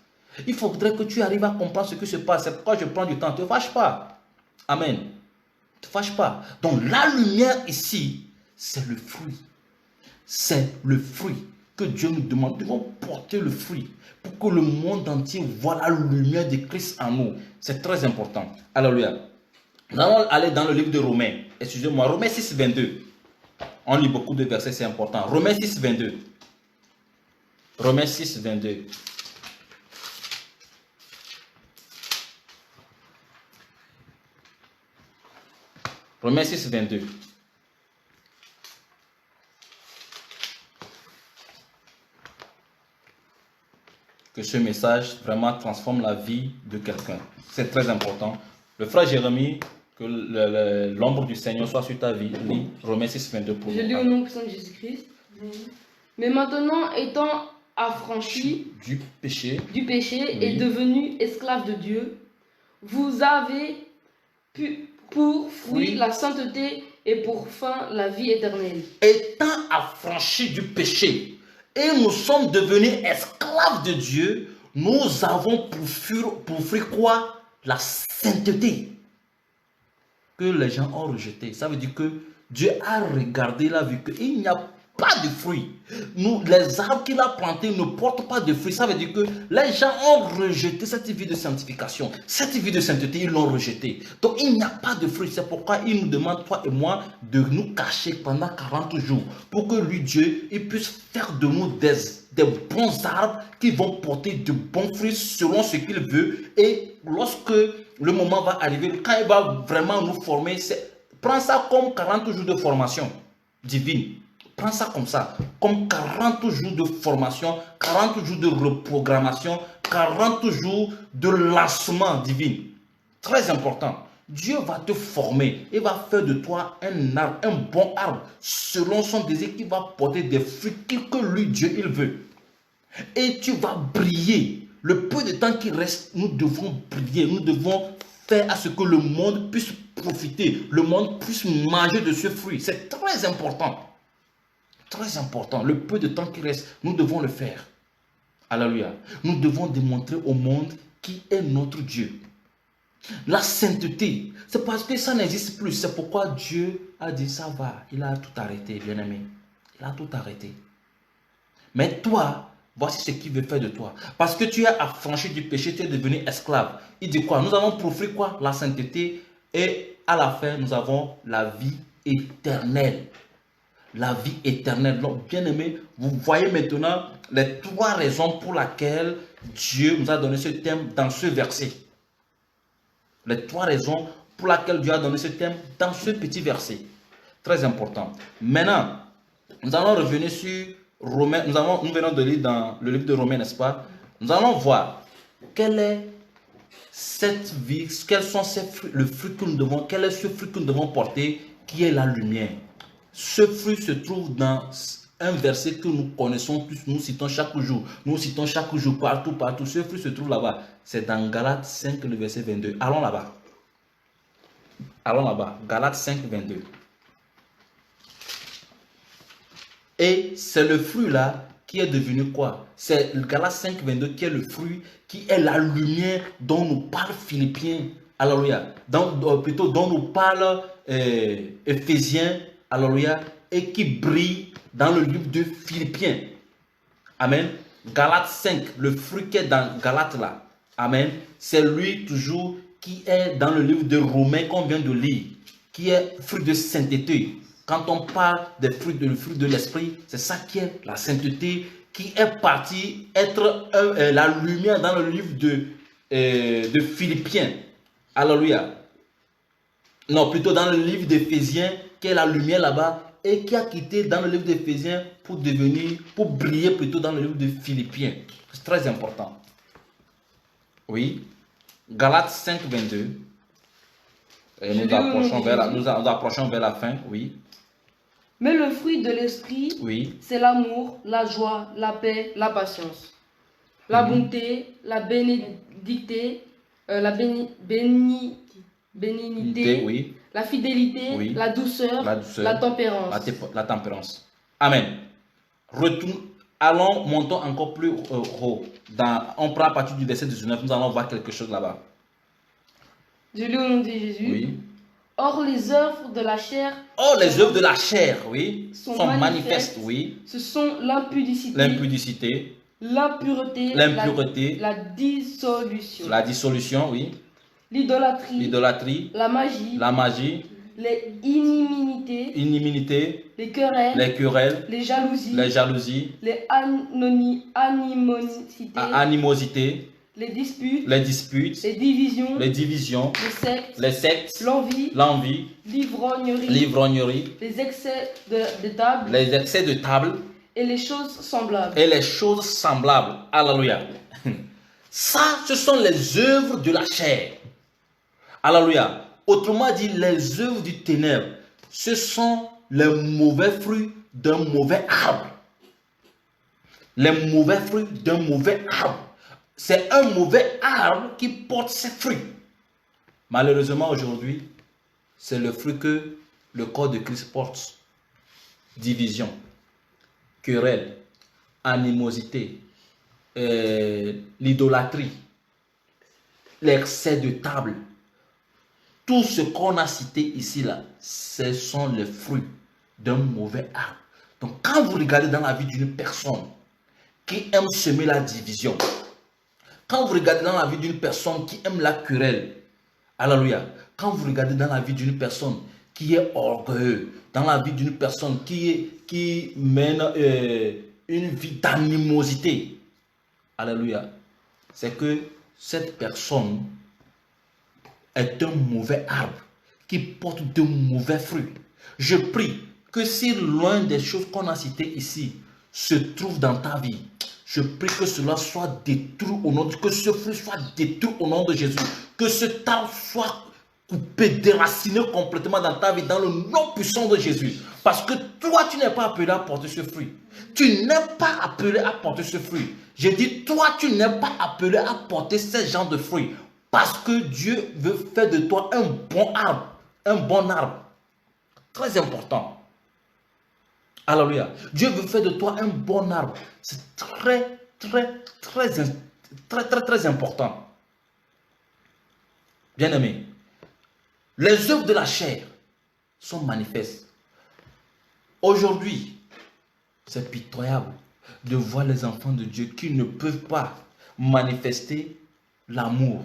Speaker 2: Il faudrait que tu arrives à comprendre ce qui se passe. C'est pourquoi je prends du temps. Ne te fâche pas. Amen. Ne te fâche pas. Donc la lumière ici, c'est le fruit. C'est le fruit que Dieu nous demande. Nous devons porter le fruit pour que le monde entier voit la lumière de Christ en nous. C'est très important. Alléluia. Nous allons aller dans le livre de Romains. Excusez-moi, Romains 6, 22. On lit beaucoup de versets, c'est important. Romains 6, 22. Romains 6, 22. Romains 6, 22. Que ce message vraiment transforme la vie de quelqu'un. C'est très important. Le frère Jérémie, que l'ombre du Seigneur soit sur ta vie. Lis Romains 6, 22 pour
Speaker 3: Je lis au nom puissant de Jésus-Christ. Mais maintenant, étant affranchi
Speaker 2: du péché
Speaker 3: oui, et
Speaker 2: oui,
Speaker 3: devenu esclave de Dieu, vous avez pu pour fruit la sainteté et pour fin la vie éternelle.
Speaker 2: Étant affranchis du péché et nous sommes devenus esclaves de Dieu, nous avons pour fruit quoi? La sainteté que les gens ont rejeté. Ça veut dire que Dieu a regardé, il a vu qu'il n'y a pas de fruits. Nous, les arbres qu'il a plantés ne portent pas de fruits. Ça veut dire que les gens ont rejeté cette vie de sanctification. Cette vie de sainteté, ils l'ont rejetée. Donc il n'y a pas de fruits. C'est pourquoi il nous demande, toi et moi, de nous cacher pendant 40 jours. Pour que lui, Dieu, il puisse faire de nous des bons arbres qui vont porter de bons fruits selon ce qu'il veut. Et lorsque le moment va arriver, quand il va vraiment nous former, prends ça comme 40 jours de formation divine. Prends ça comme ça, comme 40 jours de formation, 40 jours de reprogrammation, 40 jours de lancement divin. Très important. Dieu va te former et va faire de toi un arbre, un bon arbre, selon son désir qui va porter des fruits que lui, Dieu, il veut. Et tu vas briller. Le peu de temps qui reste, nous devons briller. Nous devons faire à ce que le monde puisse profiter, le monde puisse manger de ce fruit. C'est très important. Très important, le peu de temps qui reste, nous devons le faire. Alléluia. Nous devons démontrer au monde qui est notre Dieu. La sainteté, c'est parce que ça n'existe plus. C'est pourquoi Dieu a dit ça va. Il a tout arrêté, bien-aimé. Il a tout arrêté. Mais toi, voici ce qu'il veut faire de toi. Parce que tu es affranchi du péché, tu es devenu esclave. Il dit quoi? Nous avons pour fruit quoi? La sainteté. Et à la fin, nous avons la vie éternelle. La vie éternelle. Donc, bien aimé, vous voyez maintenant les 3 raisons pour lesquelles Dieu nous a donné ce thème dans ce verset. Les 3 raisons pour lesquelles Dieu a donné ce thème dans ce petit verset. Très important. Maintenant, nous allons revenir sur Romains. Nous venons de lire dans le livre de Romains, n'est-ce pas? Nous allons voir quelle est cette vie, quels sont le fruit que nous devons, quel est ce fruit que nous devons porter, qui est la lumière. Ce fruit se trouve dans un verset que nous connaissons tous, nous citons chaque jour. Nous citons chaque jour, partout, partout. Ce fruit se trouve là-bas. C'est dans Galates 5, le verset 22. Allons là-bas. Allons là-bas. Galates 5, 22. Et c'est le fruit là qui est devenu quoi? C'est Galates 5, 22 qui est le fruit, qui est la lumière dont nous parle Philippiens Alléluia. Plutôt dont nous parle Éphésiens, alléluia, et qui brille dans le livre de Philippiens. Amen. Galates 5, le fruit qui est dans Galates là. Amen. C'est lui toujours qui est dans le livre de Romains qu'on vient de lire, qui est fruit de sainteté. Quand on parle des fruits de l'esprit, c'est ça qui est la sainteté, qui est parti être la lumière dans le livre de Philippiens. Alléluia. Non, plutôt dans le livre d'Éphésiens, qui est la lumière là-bas, et qui a quitté dans le livre d'Éphésiens pour briller plutôt dans le livre de Philippiens. C'est très important. Oui. Galates 5, 22. Et nous approchons vers la fin, oui.
Speaker 3: Mais le fruit de l'esprit,
Speaker 2: Oui.
Speaker 3: c'est l'amour, la joie, la paix, la patience, la bonté, la bénédicté, bénignité,
Speaker 2: oui.
Speaker 3: la fidélité,
Speaker 2: Oui.
Speaker 3: la douceur, la tempérance.
Speaker 2: La tempérance. Amen. Montons encore plus haut. On prend à partir du verset 19, nous allons voir quelque chose là-bas.
Speaker 3: Je lis au nom de Jésus.
Speaker 2: Oui.
Speaker 3: Or, les œuvres de la chair.
Speaker 2: Oh, les œuvres de la chair, oui,
Speaker 3: sont
Speaker 2: manifestes, oui.
Speaker 3: Ce sont l'impudicité,
Speaker 2: l'impureté,
Speaker 3: la dissolution,
Speaker 2: oui.
Speaker 3: l'idolâtrie, la magie, les iniminités, les querelles, les jalousies, les animosités, les disputes, les divisions, les sectes, l'envie, l'ivrognerie, les excès de table, et les choses semblables.
Speaker 2: Alléluia. Ça, ce sont les œuvres de la chair. Alléluia. Autrement dit, les œuvres du ténèbre, ce sont les mauvais fruits d'un mauvais arbre. Les mauvais fruits d'un mauvais arbre. C'est un mauvais arbre qui porte ses fruits. Malheureusement, aujourd'hui, c'est le fruit que le corps de Christ porte. Division, querelle, animosité, l'idolâtrie, l'excès de table. Tout ce qu'on a cité ici, là, ce sont les fruits d'un mauvais arbre. Donc, quand vous regardez dans la vie d'une personne qui aime semer la division, quand vous regardez dans la vie d'une personne qui aime la querelle, alléluia, quand vous regardez dans la vie d'une personne qui est orgueilleux, dans la vie d'une personne qui mène une vie d'animosité, alléluia, c'est que cette personne est un mauvais arbre qui porte de mauvais fruits. Je prie que si l'un des choses qu'on a citées ici se trouve dans ta vie, je prie que cela soit détruit au nom de, que ce fruit soit détruit au nom de Jésus, que ce arbre soit coupé, déraciné complètement dans ta vie, dans le nom puissant de Jésus. Parce que toi, tu n'es pas appelé à porter ce fruit. Tu n'es pas appelé à porter ce fruit. J'ai dit, toi, tu n'es pas appelé à porter ce genre de fruits. Parce que Dieu veut faire de toi un bon arbre. Un bon arbre. Très important. Alléluia. Dieu veut faire de toi un bon arbre. C'est très important. Bien-aimé, les œuvres de la chair sont manifestes. Aujourd'hui, c'est pitoyable de voir les enfants de Dieu qui ne peuvent pas manifester l'amour,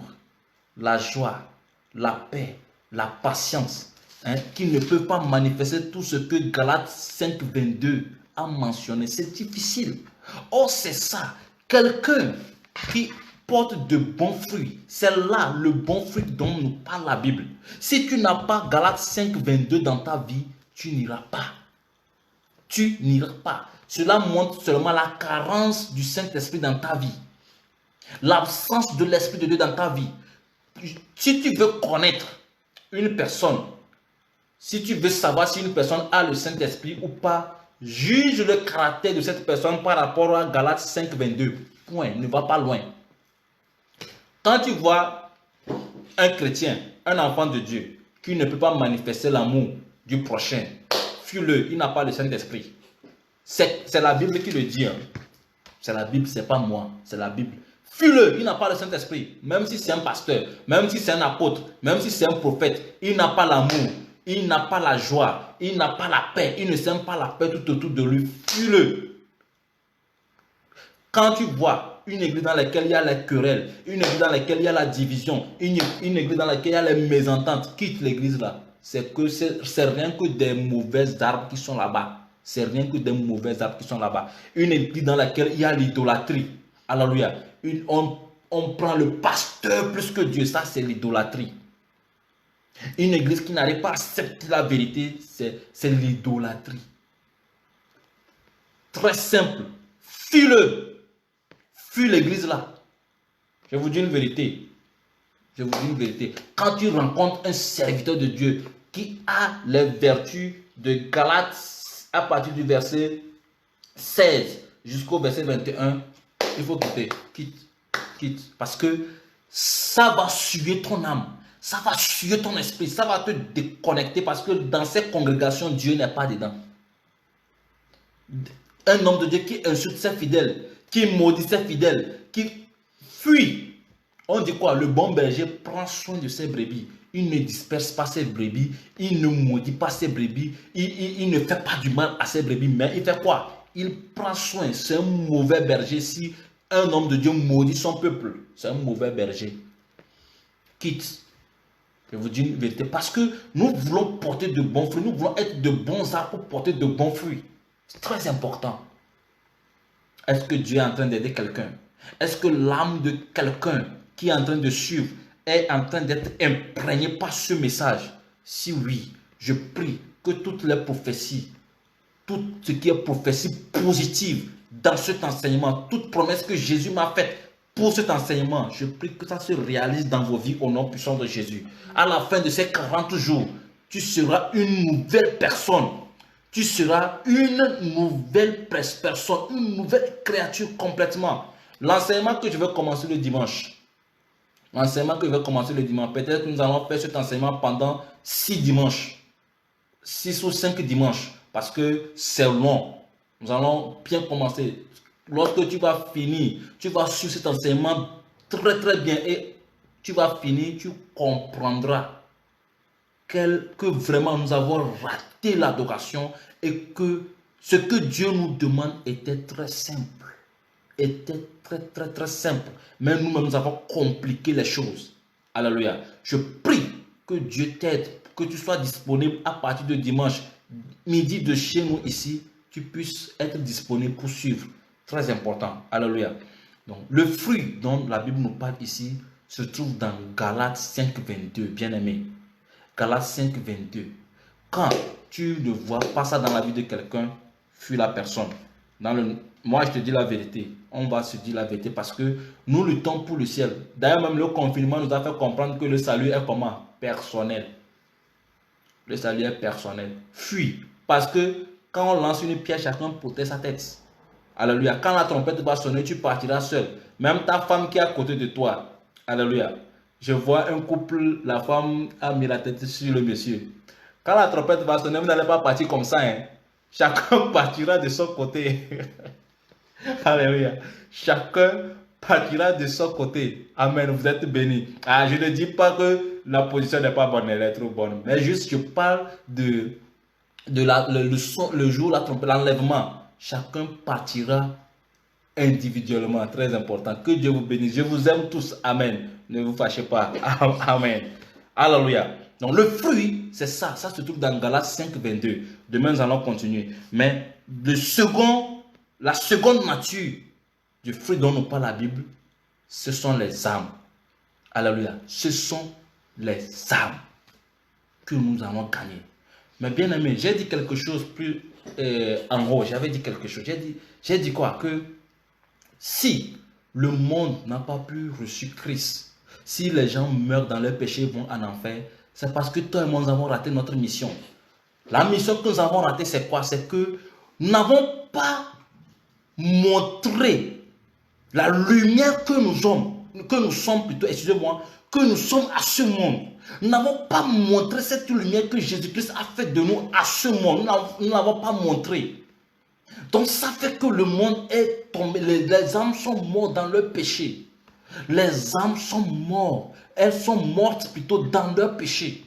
Speaker 2: la joie, la paix, la patience, qui ne peuvent pas manifester tout ce que Galates 5, 22 a mentionné. C'est difficile. Or, c'est ça. Quelqu'un qui porte de bons fruits, c'est là le bon fruit dont nous parle la Bible. Si tu n'as pas Galates 5, 22 dans ta vie, tu n'iras pas. Tu n'iras pas. Cela montre seulement la carence du Saint-Esprit dans ta vie. L'absence de l'Esprit de Dieu dans ta vie. Si tu veux connaître une personne, si tu veux savoir si une personne a le Saint-Esprit ou pas, juge le caractère de cette personne par rapport à Galates 5, 22. Point. Ne va pas loin. Quand tu vois un chrétien, un enfant de Dieu, qui ne peut pas manifester l'amour du prochain, fuis-le, il n'a pas le Saint-Esprit. C'est la Bible qui le dit. C'est la Bible, c'est pas moi. C'est la Bible. Fuis-le, il n'a pas le Saint-Esprit. Même si c'est un pasteur, même si c'est un apôtre, même si c'est un prophète, il n'a pas l'amour, il n'a pas la joie, il n'a pas la paix, il ne sent pas la paix tout autour de lui. Fuis-le. Quand tu vois une église dans laquelle il y a la querelle, une église dans laquelle il y a la division, une église dans laquelle il y a les mésententes, quitte l'église là. C'est rien que des mauvaises arbres qui sont là-bas. C'est rien que des mauvais arbres qui sont là-bas. Une église dans laquelle il y a l'idolâtrie. Alléluia. On prend le pasteur plus que Dieu. Ça, c'est l'idolâtrie. Une église qui n'arrive pas à accepter la vérité, c'est l'idolâtrie. Très simple. Fuis-le. Fuis l'église là. Je vous dis une vérité. Je vous dis une vérité. Quand tu rencontres un serviteur de Dieu qui a les vertus de Galates à partir du verset 16 jusqu'au verset 21, il faut quitter. Quitte. Parce que ça va suer ton âme. Ça va suer ton esprit. Ça va te déconnecter parce que dans cette congrégations, Dieu n'est pas dedans. Un homme de Dieu qui insulte ses fidèles, qui maudit ses fidèles, qui fuit. On dit quoi? Le bon berger prend soin de ses brebis. Il ne disperse pas ses brebis. Il ne maudit pas ses brebis. Il ne fait pas du mal à ses brebis. Mais il fait quoi? Il prend soin. C'est un mauvais berger. Si un homme de Dieu maudit son peuple, c'est un mauvais berger. Quitte. Je vous dis une vérité. Parce que nous voulons porter de bons fruits. Nous voulons être de bons arbres pour porter de bons fruits. C'est très important. Est-ce que Dieu est en train d'aider quelqu'un? Est-ce que l'âme de quelqu'un qui est en train de suivre est en train d'être imprégné par ce message? Si oui, je prie que toutes les prophéties, tout ce qui est prophétie positive dans cet enseignement, toute promesse que Jésus m'a faite pour cet enseignement, je prie que ça se réalise dans vos vies au nom puissant de Jésus. À la fin de ces 40 jours, tu seras une nouvelle personne. Tu seras une nouvelle personne, une nouvelle créature complètement. L'enseignement que je vais commencer le dimanche, peut-être que nous allons faire cet enseignement pendant 6 dimanches, 6 ou 5 dimanches, parce que c'est long. Nous allons bien commencer. Lorsque tu vas finir, tu vas suivre cet enseignement très très bien et tu vas finir, tu comprendras que vraiment nous avons raté l'adoration et que ce que Dieu nous demande était très simple. Était très simple. Mais nous-mêmes, nous avons compliqué les choses. Alléluia. Je prie que Dieu t'aide, que tu sois disponible à partir de dimanche, midi de chez nous ici, tu puisses être disponible pour suivre. Très important. Alléluia. Donc, le fruit dont la Bible nous parle ici se trouve dans Galates 5, 22. Bien-aimé. Galates 5, 22. Quand tu ne vois pas ça dans la vie de quelqu'un, fuis la personne. Moi, je te dis la vérité. On va se dire la vérité parce que nous luttons pour le ciel. D'ailleurs, même le confinement nous a fait comprendre que le salut est comment? Personnel. Le salut est personnel. Fuis. Parce que quand on lance une pierre, chacun protège sa tête. Alléluia. Quand la trompette va sonner, tu partiras seul. Même ta femme qui est à côté de toi. Alléluia. Je vois un couple, la femme a mis la tête sur le monsieur. Quand la trompette va sonner, vous n'allez pas partir comme ça. Hein. Chacun partira de son côté. Alléluia. Chacun partira de son côté. Amen. Vous êtes bénis. Ah, je ne dis pas que la position n'est pas bonne, elle est trop bonne. Mais juste, je parle le jour, la trompette, l'enlèvement. Chacun partira individuellement. Très important. Que Dieu vous bénisse. Je vous aime tous. Amen. Ne vous fâchez pas. Amen. Alléluia. Donc le fruit, c'est ça. Ça se trouve dans Galates 5, 22. Demain, nous allons continuer. Mais la seconde nature du fruit dont nous parle la Bible, ce sont les âmes. Alléluia. Ce sont les âmes que nous allons gagner. Mais bien aimé, j'ai dit quelque chose plus en haut. J'avais dit quelque chose. J'ai dit quoi? Que si le monde n'a pas pu reçu Christ, si les gens meurent dans leur péché, vont en enfer, c'est parce que toi et moi, nous avons raté notre mission. La mission que nous avons ratée, c'est quoi? C'est que nous n'avons pas montré la lumière que nous sommes plutôt, excusez-moi, que nous sommes à ce monde. Nous n'avons pas montré cette lumière que Jésus-Christ a fait de nous à ce monde. Nous ne l'avons pas montré. Donc ça fait que le monde est tombé, les âmes sont mortes dans leur péché. Les âmes sont mortes. Elles sont mortes plutôt dans leur péché.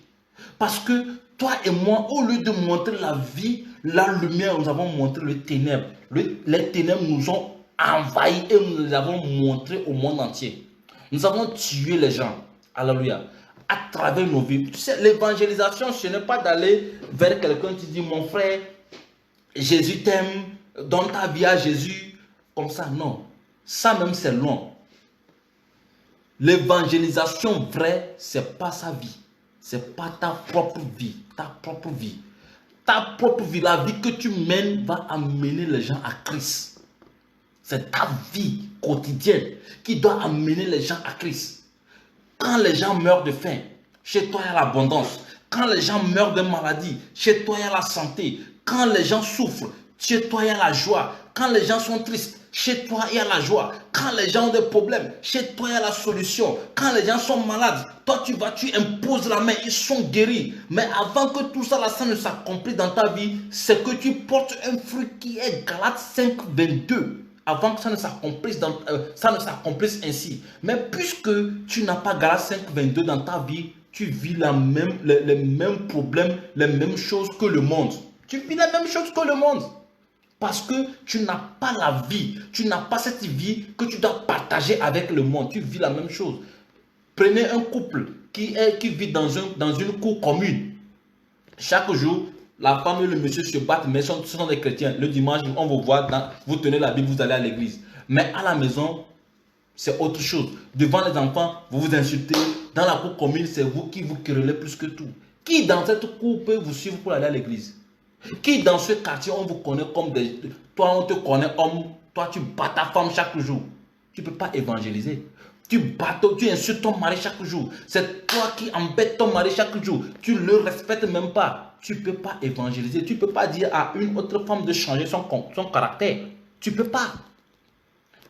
Speaker 2: Parce que toi et moi, au lieu de montrer la vie, la lumière, nous avons montré les ténèbres. Les ténèbres nous ont envahis et nous les avons montrés au monde entier. Nous avons tué les gens. Alléluia. À travers nos vies. Tu sais, l'évangélisation, ce n'est pas d'aller vers quelqu'un qui dit, mon frère, Jésus t'aime, donne ta vie à Jésus. Comme ça, non. Ça même, c'est long. L'évangélisation vraie, c'est pas sa vie. C'est pas ta propre vie. Ta propre vie. Ta propre vie, la vie que tu mènes va amener les gens à Christ. C'est ta vie quotidienne qui doit amener les gens à Christ. Quand les gens meurent de faim, chez toi il y a l'abondance. Quand les gens meurent de maladie, chez toi il y a la santé. Quand les gens souffrent, chez toi il y a la joie. Quand les gens sont tristes, chez toi il y a la joie. Quand les gens ont des problèmes, chez toi il y a la solution. Quand les gens sont malades, toi tu imposes la main, ils sont guéris. Mais avant que tout ça, ça ne s'accomplisse dans ta vie, c'est que tu portes un fruit qui est Galates 5, 22. Avant que ça ne s'accomplisse ainsi. Mais puisque tu n'as pas Galates 5, 22 dans ta vie, tu vis les mêmes problèmes, les mêmes choses que le monde. Tu vis les mêmes choses que le monde. Parce que tu n'as pas la vie, tu n'as pas cette vie que tu dois partager avec le monde. Tu vis la même chose. Prenez un couple qui vit dans une cour commune. Chaque jour, la femme et le monsieur se battent, mais ce sont des chrétiens. Le dimanche, on vous voit, vous tenez la Bible, vous allez à l'église. Mais à la maison, c'est autre chose. Devant les enfants, vous vous insultez. Dans la cour commune, c'est vous qui vous querellez plus que tout. Qui dans cette cour peut vous suivre pour aller à l'église? Qui dans ce quartier, on vous connaît comme des... Toi, on te connaît homme. Toi, tu bats ta femme chaque jour. Tu ne peux pas évangéliser. Tu insultes ton mari chaque jour. C'est toi qui embêtes ton mari chaque jour. Tu ne le respectes même pas. Tu ne peux pas évangéliser. Tu ne peux pas dire à une autre femme de changer son caractère. Tu ne peux pas.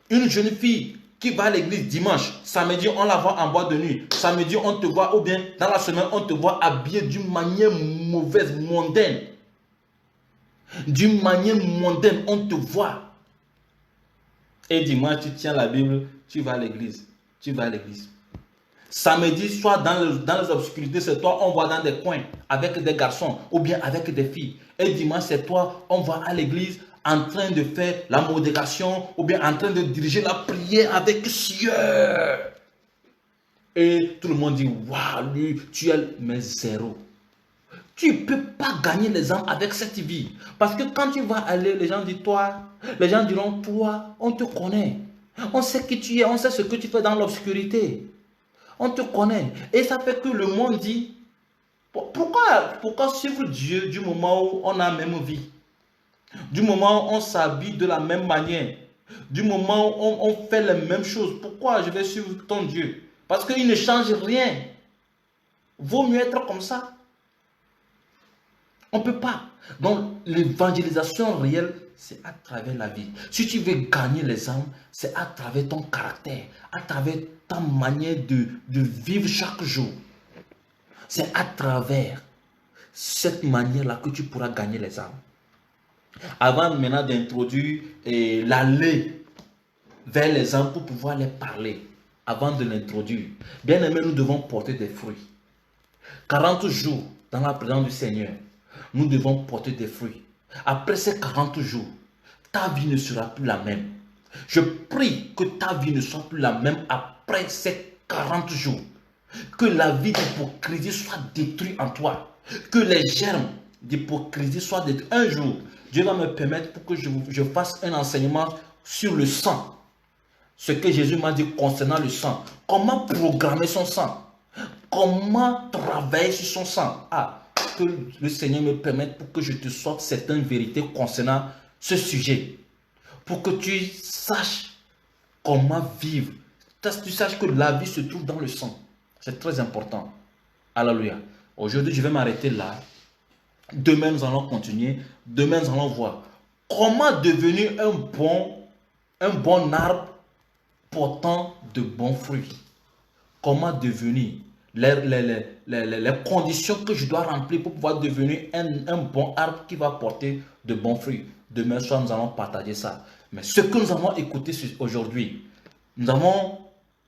Speaker 2: Une jeune fille qui va à l'église dimanche, samedi, on la voit en boîte de nuit. Samedi, on te voit, ou bien dans la semaine, on te voit habillé d'une manière mauvaise, mondaine. D'une manière mondaine, on te voit. Et dimanche, tu tiens la Bible, tu vas à l'église. Tu vas à l'église. Samedi, soit dans les obscurités, c'est toi, on voit dans des coins avec des garçons ou bien avec des filles. Et dimanche, c'est toi, on va à l'église en train de faire la modération ou bien en train de diriger la prière avec sueur. Et tout le monde dit, waouh, lui, tu es mais zéro. Tu ne peux pas gagner les âmes avec cette vie. Parce que quand tu vas aller, les gens diront, toi, on te connaît. On sait qui tu es, on sait ce que tu fais dans l'obscurité. On te connaît. Et ça fait que le monde dit, pourquoi suivre Dieu du moment où on a la même vie? Du moment où on s'habille de la même manière? Du moment où on fait les mêmes choses? Pourquoi je vais suivre ton Dieu? Parce qu'il ne change rien. Vaut mieux être comme ça. On ne peut pas. Donc, l'évangélisation réelle, c'est à travers la vie. Si tu veux gagner les âmes, c'est à travers ton caractère, à travers ta manière de vivre chaque jour. C'est à travers cette manière-là que tu pourras gagner les âmes. Avant maintenant d'introduire l'aller vers les âmes pour pouvoir les parler, avant de l'introduire, bien aimé, nous devons porter des fruits. 40 jours dans la présence du Seigneur, nous devons porter des fruits. Après ces 40 jours, ta vie ne sera plus la même. Je prie que ta vie ne soit plus la même après ces 40 jours. Que la vie d'hypocrisie soit détruite en toi. Que les germes d'hypocrisie soient détruits. Un jour, Dieu va me permettre pour que je fasse un enseignement sur le sang. Ce que Jésus m'a dit concernant le sang. Comment programmer son sang. Comment travailler sur son sang. Que le Seigneur me permette pour que je te sorte certaines vérités concernant ce sujet. Pour que tu saches comment vivre. Tu saches que la vie se trouve dans le sang. C'est très important. Alléluia. Aujourd'hui, je vais m'arrêter là. Demain, nous allons continuer. Demain, nous allons voir comment devenir un bon arbre portant de bons fruits. Comment devenir les conditions que je dois remplir pour pouvoir devenir un bon arbre qui va porter de bons fruits. Demain soir, nous allons partager ça. Mais ce que nous avons écouté aujourd'hui, nous avons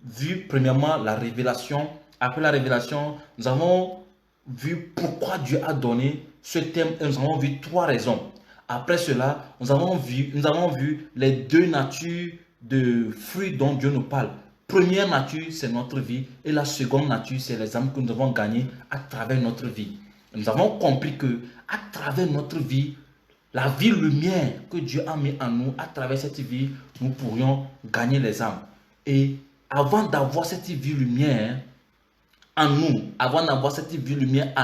Speaker 2: vu premièrement la révélation. Après la révélation, nous avons vu pourquoi Dieu a donné ce thème et nous avons vu 3 raisons. Après cela, nous avons vu les 2 natures de fruits dont Dieu nous parle. Première nature, c'est notre vie et la seconde nature, c'est les âmes que nous devons gagner à travers notre vie. Nous avons compris que à travers notre vie, la vie lumière que Dieu a mis en nous, à travers cette vie, nous pourrions gagner les âmes. Et avant d'avoir cette vie lumière en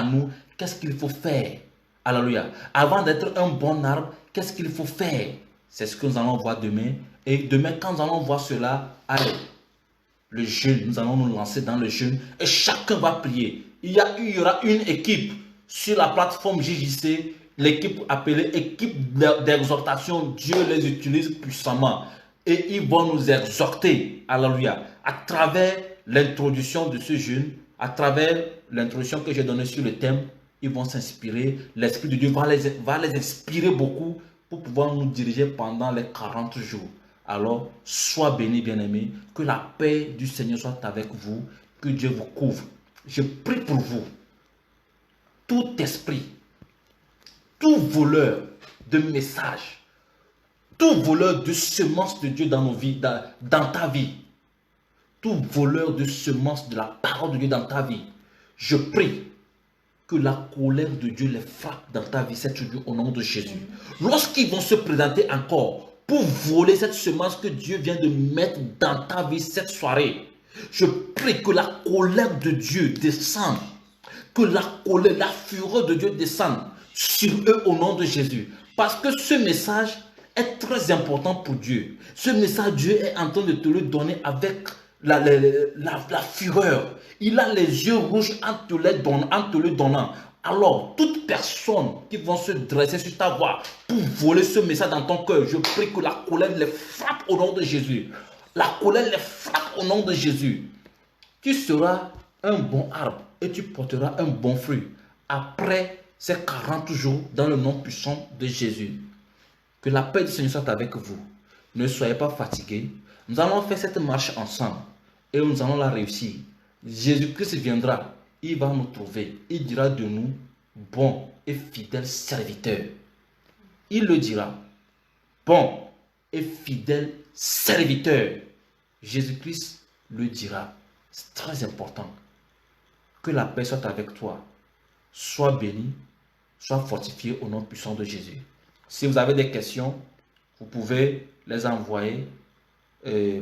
Speaker 2: nous, qu'est-ce qu'il faut faire? Alléluia. Avant d'être un bon arbre, qu'est-ce qu'il faut faire? C'est ce que nous allons voir demain. Et demain, quand nous allons voir cela, allez, le jeûne, nous allons nous lancer dans le jeûne et chacun va prier. Il y aura une équipe sur la plateforme JJC, l'équipe appelée équipe d'exhortation. Dieu les utilise puissamment et ils vont nous exhorter, alléluia, à travers l'introduction de ce jeûne, à travers l'introduction que j'ai donnée sur le thème. Ils vont s'inspirer, l'Esprit de Dieu va les inspirer beaucoup pour pouvoir nous diriger pendant les 40 jours. Alors, sois béni, bien-aimé, que la paix du Seigneur soit avec vous, que Dieu vous couvre. Je prie pour vous. Tout esprit, tout voleur de messages, tout voleur de semences de Dieu dans nos vies, dans ta vie, tout voleur de semences de la parole de Dieu dans ta vie, je prie que la colère de Dieu les frappe dans ta vie cette journée au nom de Jésus. Lorsqu'ils vont se présenter encore pour voler cette semence que Dieu vient de mettre dans ta vie cette soirée, je prie que la colère de Dieu descende, que la colère, la fureur de Dieu descende sur eux au nom de Jésus. Parce que ce message est très important pour Dieu. Ce message, Dieu est en train de te le donner avec la fureur. Il a les yeux rouges en te le donnant. Alors, toute personne qui va se dresser sur ta voie pour voler ce message dans ton cœur, je prie que la colère les frappe au nom de Jésus. La colère les frappe au nom de Jésus. Tu seras un bon arbre et tu porteras un bon fruit après ces 40 jours dans le nom puissant de Jésus. Que la paix du Seigneur soit avec vous. Ne soyez pas fatigués. Nous allons faire cette marche ensemble et nous allons la réussir. Jésus-Christ viendra, il va nous trouver. Il dira de nous, bon et fidèle serviteur. Il le dira, bon et fidèle serviteur. Jésus-Christ le dira. C'est très important. Que la paix soit avec toi. Sois béni, sois fortifié au nom puissant de Jésus. Si vous avez des questions, vous pouvez les envoyer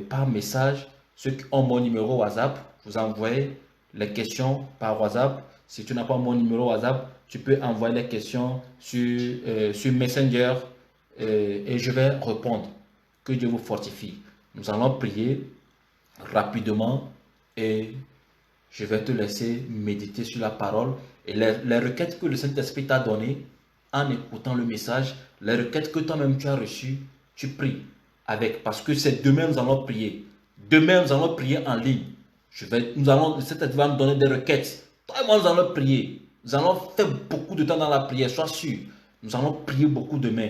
Speaker 2: par message. Ceux qui ont mon numéro WhatsApp, vous envoyez les questions par WhatsApp. Si tu n'as pas mon numéro WhatsApp, tu peux envoyer les questions sur Messenger et je vais répondre. Que Dieu vous fortifie. Nous allons prier rapidement et je vais te laisser méditer sur la parole et les requêtes que le Saint-Esprit t'a données en écoutant le message, les requêtes que toi-même tu as reçues, tu pries avec. Parce que c'est demain nous allons prier. Demain nous allons prier en ligne. Le Saint-Esprit va nous donner des requêtes. Toi et moi nous allons prier. Nous allons faire beaucoup de temps dans la prière, sois sûr. Nous allons prier beaucoup demain.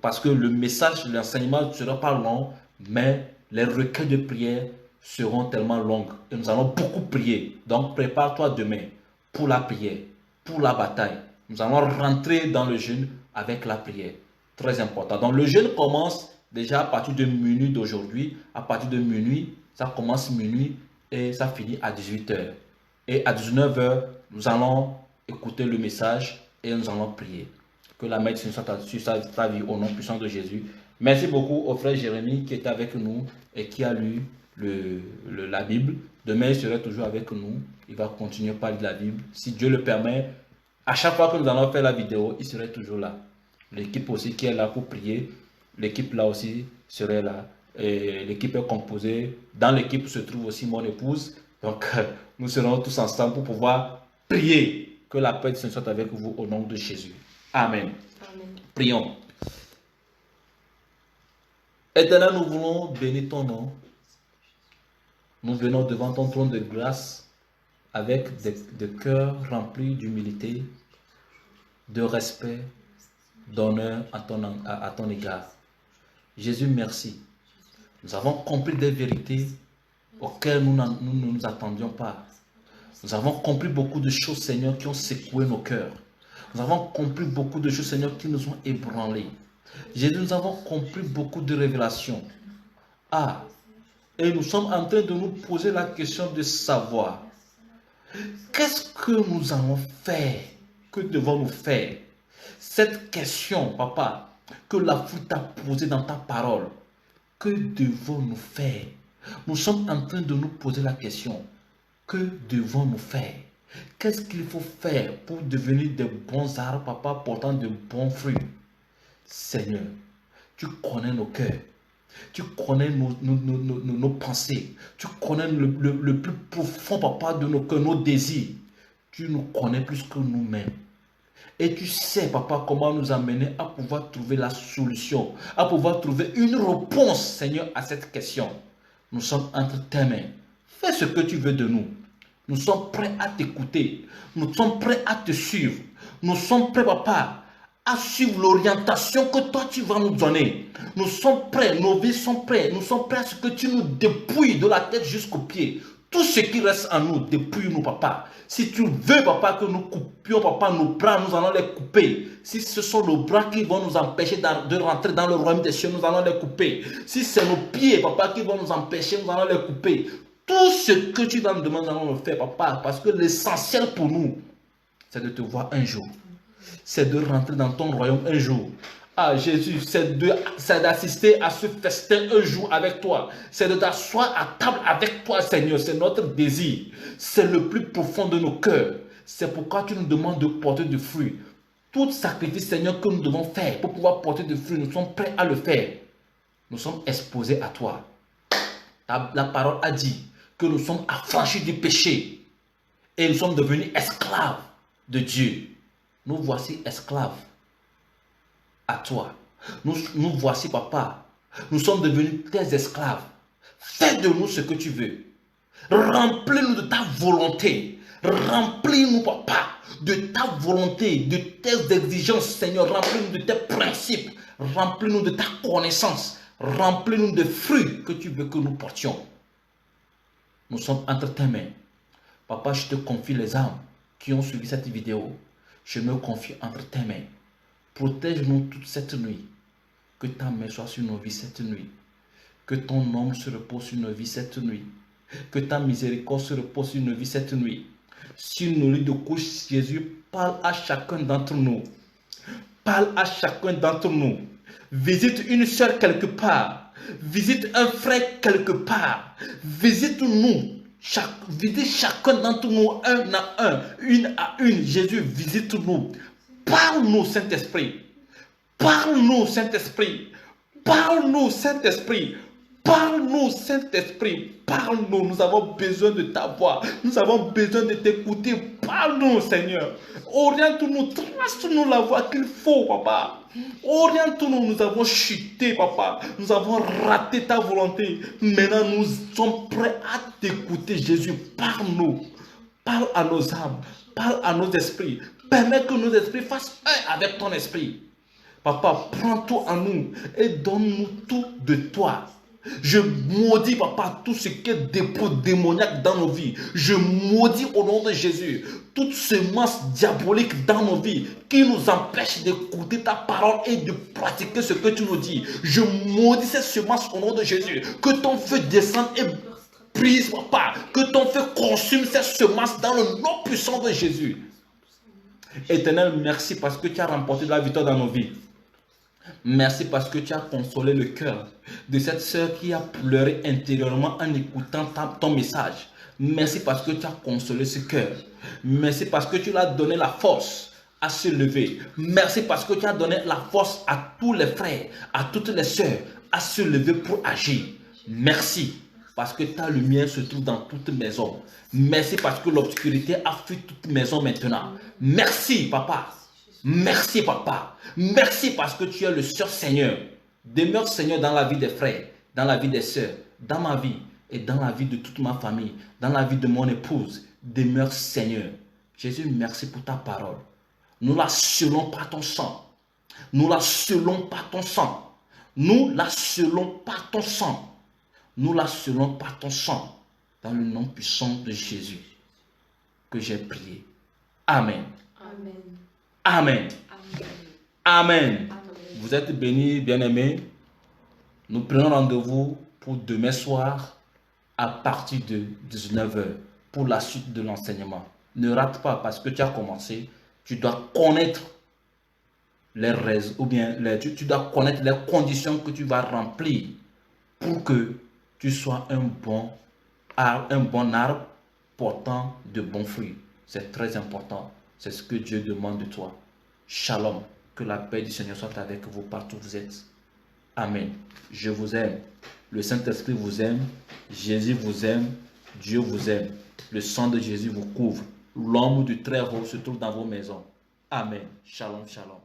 Speaker 2: Parce que le message, l'enseignement ne sera pas long, mais les requêtes de prière seront tellement longues. Et nous allons beaucoup prier. Donc prépare-toi demain pour la prière, pour la bataille. Nous allons rentrer dans le jeûne avec la prière. Très important. Donc le jeûne commence déjà à partir de minuit d'aujourd'hui. À partir de minuit, ça commence minuit et ça finit à 18 h. Et à 19 h, nous allons écouter le message et nous allons prier. Que la main soit sur ta vie au nom puissant de Jésus. Merci beaucoup au frère Jérémie qui est avec nous et qui a lu la Bible. Demain, il sera toujours avec nous. Il va continuer par la Bible. Si Dieu le permet, à chaque fois que nous allons faire la vidéo, il serait toujours là. L'équipe aussi qui est là pour prier, l'équipe là aussi serait là. Et l'équipe est composée. Dans l'équipe se trouve aussi mon épouse. Donc, nous serons tous ensemble pour pouvoir prier. Que la paix du Seigneur soit avec vous au nom de Jésus. Amen.
Speaker 3: Amen.
Speaker 2: Prions. Éternel, nous voulons bénir ton nom. Nous venons devant ton trône de grâce avec des cœurs remplis d'humilité, de respect, d'honneur à ton égard. Jésus, merci. Nous avons compris des vérités auxquelles nous ne nous attendions pas. Nous avons compris beaucoup de choses, Seigneur, qui ont secoué nos cœurs. Nous avons compris beaucoup de choses, Seigneur, qui nous ont ébranlés. Jésus, nous avons compris beaucoup de révélations. Ah, et nous sommes en train de nous poser la question de savoir qu'est-ce que nous allons faire? Que devons-nous faire? Cette question, papa, que la foule t'a posée dans ta parole, que devons-nous faire? Nous sommes en train de nous poser la question. Que devons-nous faire? Qu'est-ce qu'il faut faire pour devenir de bons arbres, papa, portant de bons fruits? Seigneur, tu connais nos cœurs. Tu connais nos pensées. Tu connais le plus profond, papa, de nos cœurs, nos désirs. Tu nous connais plus que nous-mêmes. Et tu sais, papa, comment nous amener à pouvoir trouver la solution, à pouvoir trouver une réponse, Seigneur, à cette question. Nous sommes entre tes mains. Fais ce que tu veux de nous. Nous sommes prêts à t'écouter. Nous sommes prêts à te suivre. Nous sommes prêts, papa, à suivre l'orientation que toi tu vas nous donner. Nous sommes prêts, nos vies sont prêtes. Nous sommes prêts à ce que tu nous dépouilles de la tête jusqu'aux pieds. Tout ce qui reste en nous, dépouille-nous, papa. Si tu veux, papa, que nous coupions, papa, nos bras, nous allons les couper. Si ce sont nos bras qui vont nous empêcher de rentrer dans le royaume des cieux, nous allons les couper. Si c'est nos pieds, papa, qui vont nous empêcher, nous allons les couper. Tout ce que tu vas nous demander, nous allons le faire, papa, parce que l'essentiel pour nous, c'est de te voir un jour. C'est de rentrer dans ton royaume un jour. Ah Jésus, c'est d'assister à ce festin un jour avec toi. C'est de t'asseoir à table avec toi, Seigneur. C'est notre désir. C'est le plus profond de nos cœurs. C'est pourquoi tu nous demandes de porter du fruit. Tout sacrifice, Seigneur, que nous devons faire pour pouvoir porter du fruit, nous sommes prêts à le faire. Nous sommes exposés à toi. La parole a dit que nous sommes affranchis du péché. Et nous sommes devenus esclaves de Dieu. Nous voici esclaves à toi. Nous voici, papa. Nous sommes devenus tes esclaves. Fais de nous ce que tu veux. Remplis-nous de ta volonté. Remplis-nous, papa, de ta volonté, de tes exigences, Seigneur. Remplis-nous de tes principes. Remplis-nous de ta connaissance. Remplis-nous de fruits que tu veux que nous portions. Nous sommes entre tes mains. Papa, je te confie les âmes qui ont suivi cette vidéo. Je me confie entre tes mains. Protège-nous toute cette nuit. Que ta main soit sur nos vies cette nuit. Que ton ombre se repose sur nos vies cette nuit. Que ta miséricorde se repose sur nos vies cette nuit. Sur nos lits de couche, Jésus, parle à chacun d'entre nous. Parle à chacun d'entre nous. Visite une soeur quelque part. Visite un frère quelque part. Visite-nous. Visite chacun d'entre nous, un à un, une à une. Jésus, visite-nous. Parle-nous, Saint-Esprit. Parle-nous, Saint-Esprit. Parle-nous, Saint-Esprit. Parle-nous, Saint-Esprit. Parle-nous. Nous avons besoin de ta voix. Nous avons besoin de t'écouter. Parle-nous, Seigneur. Oriente-nous. Trace-nous la voie qu'il faut, papa. Oriente-nous. Nous avons chuté, papa. Nous avons raté ta volonté. Maintenant, nous sommes prêts à t'écouter, Jésus. Parle-nous. Parle à nos âmes. Parle à nos esprits. Permets que nos esprits fassent un avec ton esprit. Papa, prends tout en nous et donne-nous tout de toi. Je maudis, papa, tout ce qui est dépôt démoniaque dans nos vies. Je maudis au nom de Jésus toute semence diabolique dans nos vies qui nous empêche d'écouter ta parole et de pratiquer ce que tu nous dis. Je maudis cette semence au nom de Jésus. Que ton feu descende et brise, papa. Que ton feu consume cette semence dans le nom puissant de Jésus. Éternel, merci parce que tu as remporté la victoire dans nos vies. Merci parce que tu as consolé le cœur de cette sœur qui a pleuré intérieurement en écoutant ton message. Merci parce que tu as consolé ce cœur. Merci parce que tu lui as donné la force à se lever. Merci parce que tu as donné la force à tous les frères, à toutes les sœurs à se lever pour agir. Merci parce que ta lumière se trouve dans toute maison. Merci parce que l'obscurité a fui toute maison maintenant. Merci, papa. Merci, papa. Merci parce que tu es le seul Seigneur. Demeure, Seigneur, dans la vie des frères, dans la vie des sœurs, dans ma vie et dans la vie de toute ma famille, dans la vie de mon épouse. Demeure, Seigneur. Jésus, merci pour ta parole. Nous la scellons par ton sang. Nous la scellons par ton sang. Nous la scellons par ton sang. Nous la scellons par ton sang. dans le nom puissant de Jésus que j'ai prié. Amen.
Speaker 3: Amen.
Speaker 2: Amen.
Speaker 3: Amen.
Speaker 2: Amen.
Speaker 3: Amen.
Speaker 2: Vous êtes bénis, bien-aimés. Nous prenons rendez-vous pour demain soir à partir de 19 h pour la suite de l'enseignement. Ne rate pas parce que tu as commencé. Tu dois connaître les raisons ou bien tu dois connaître les conditions que tu vas remplir pour que tu sois un bon arbre portant de bons fruits. C'est très important. C'est ce que Dieu demande de toi. Shalom. Que la paix du Seigneur soit avec vous partout où vous êtes. Amen. Je vous aime. Le Saint-Esprit vous aime. Jésus vous aime. Dieu vous aime. Le sang de Jésus vous couvre. L'ombre du Très-Haut se trouve dans vos maisons. Amen. Shalom, shalom.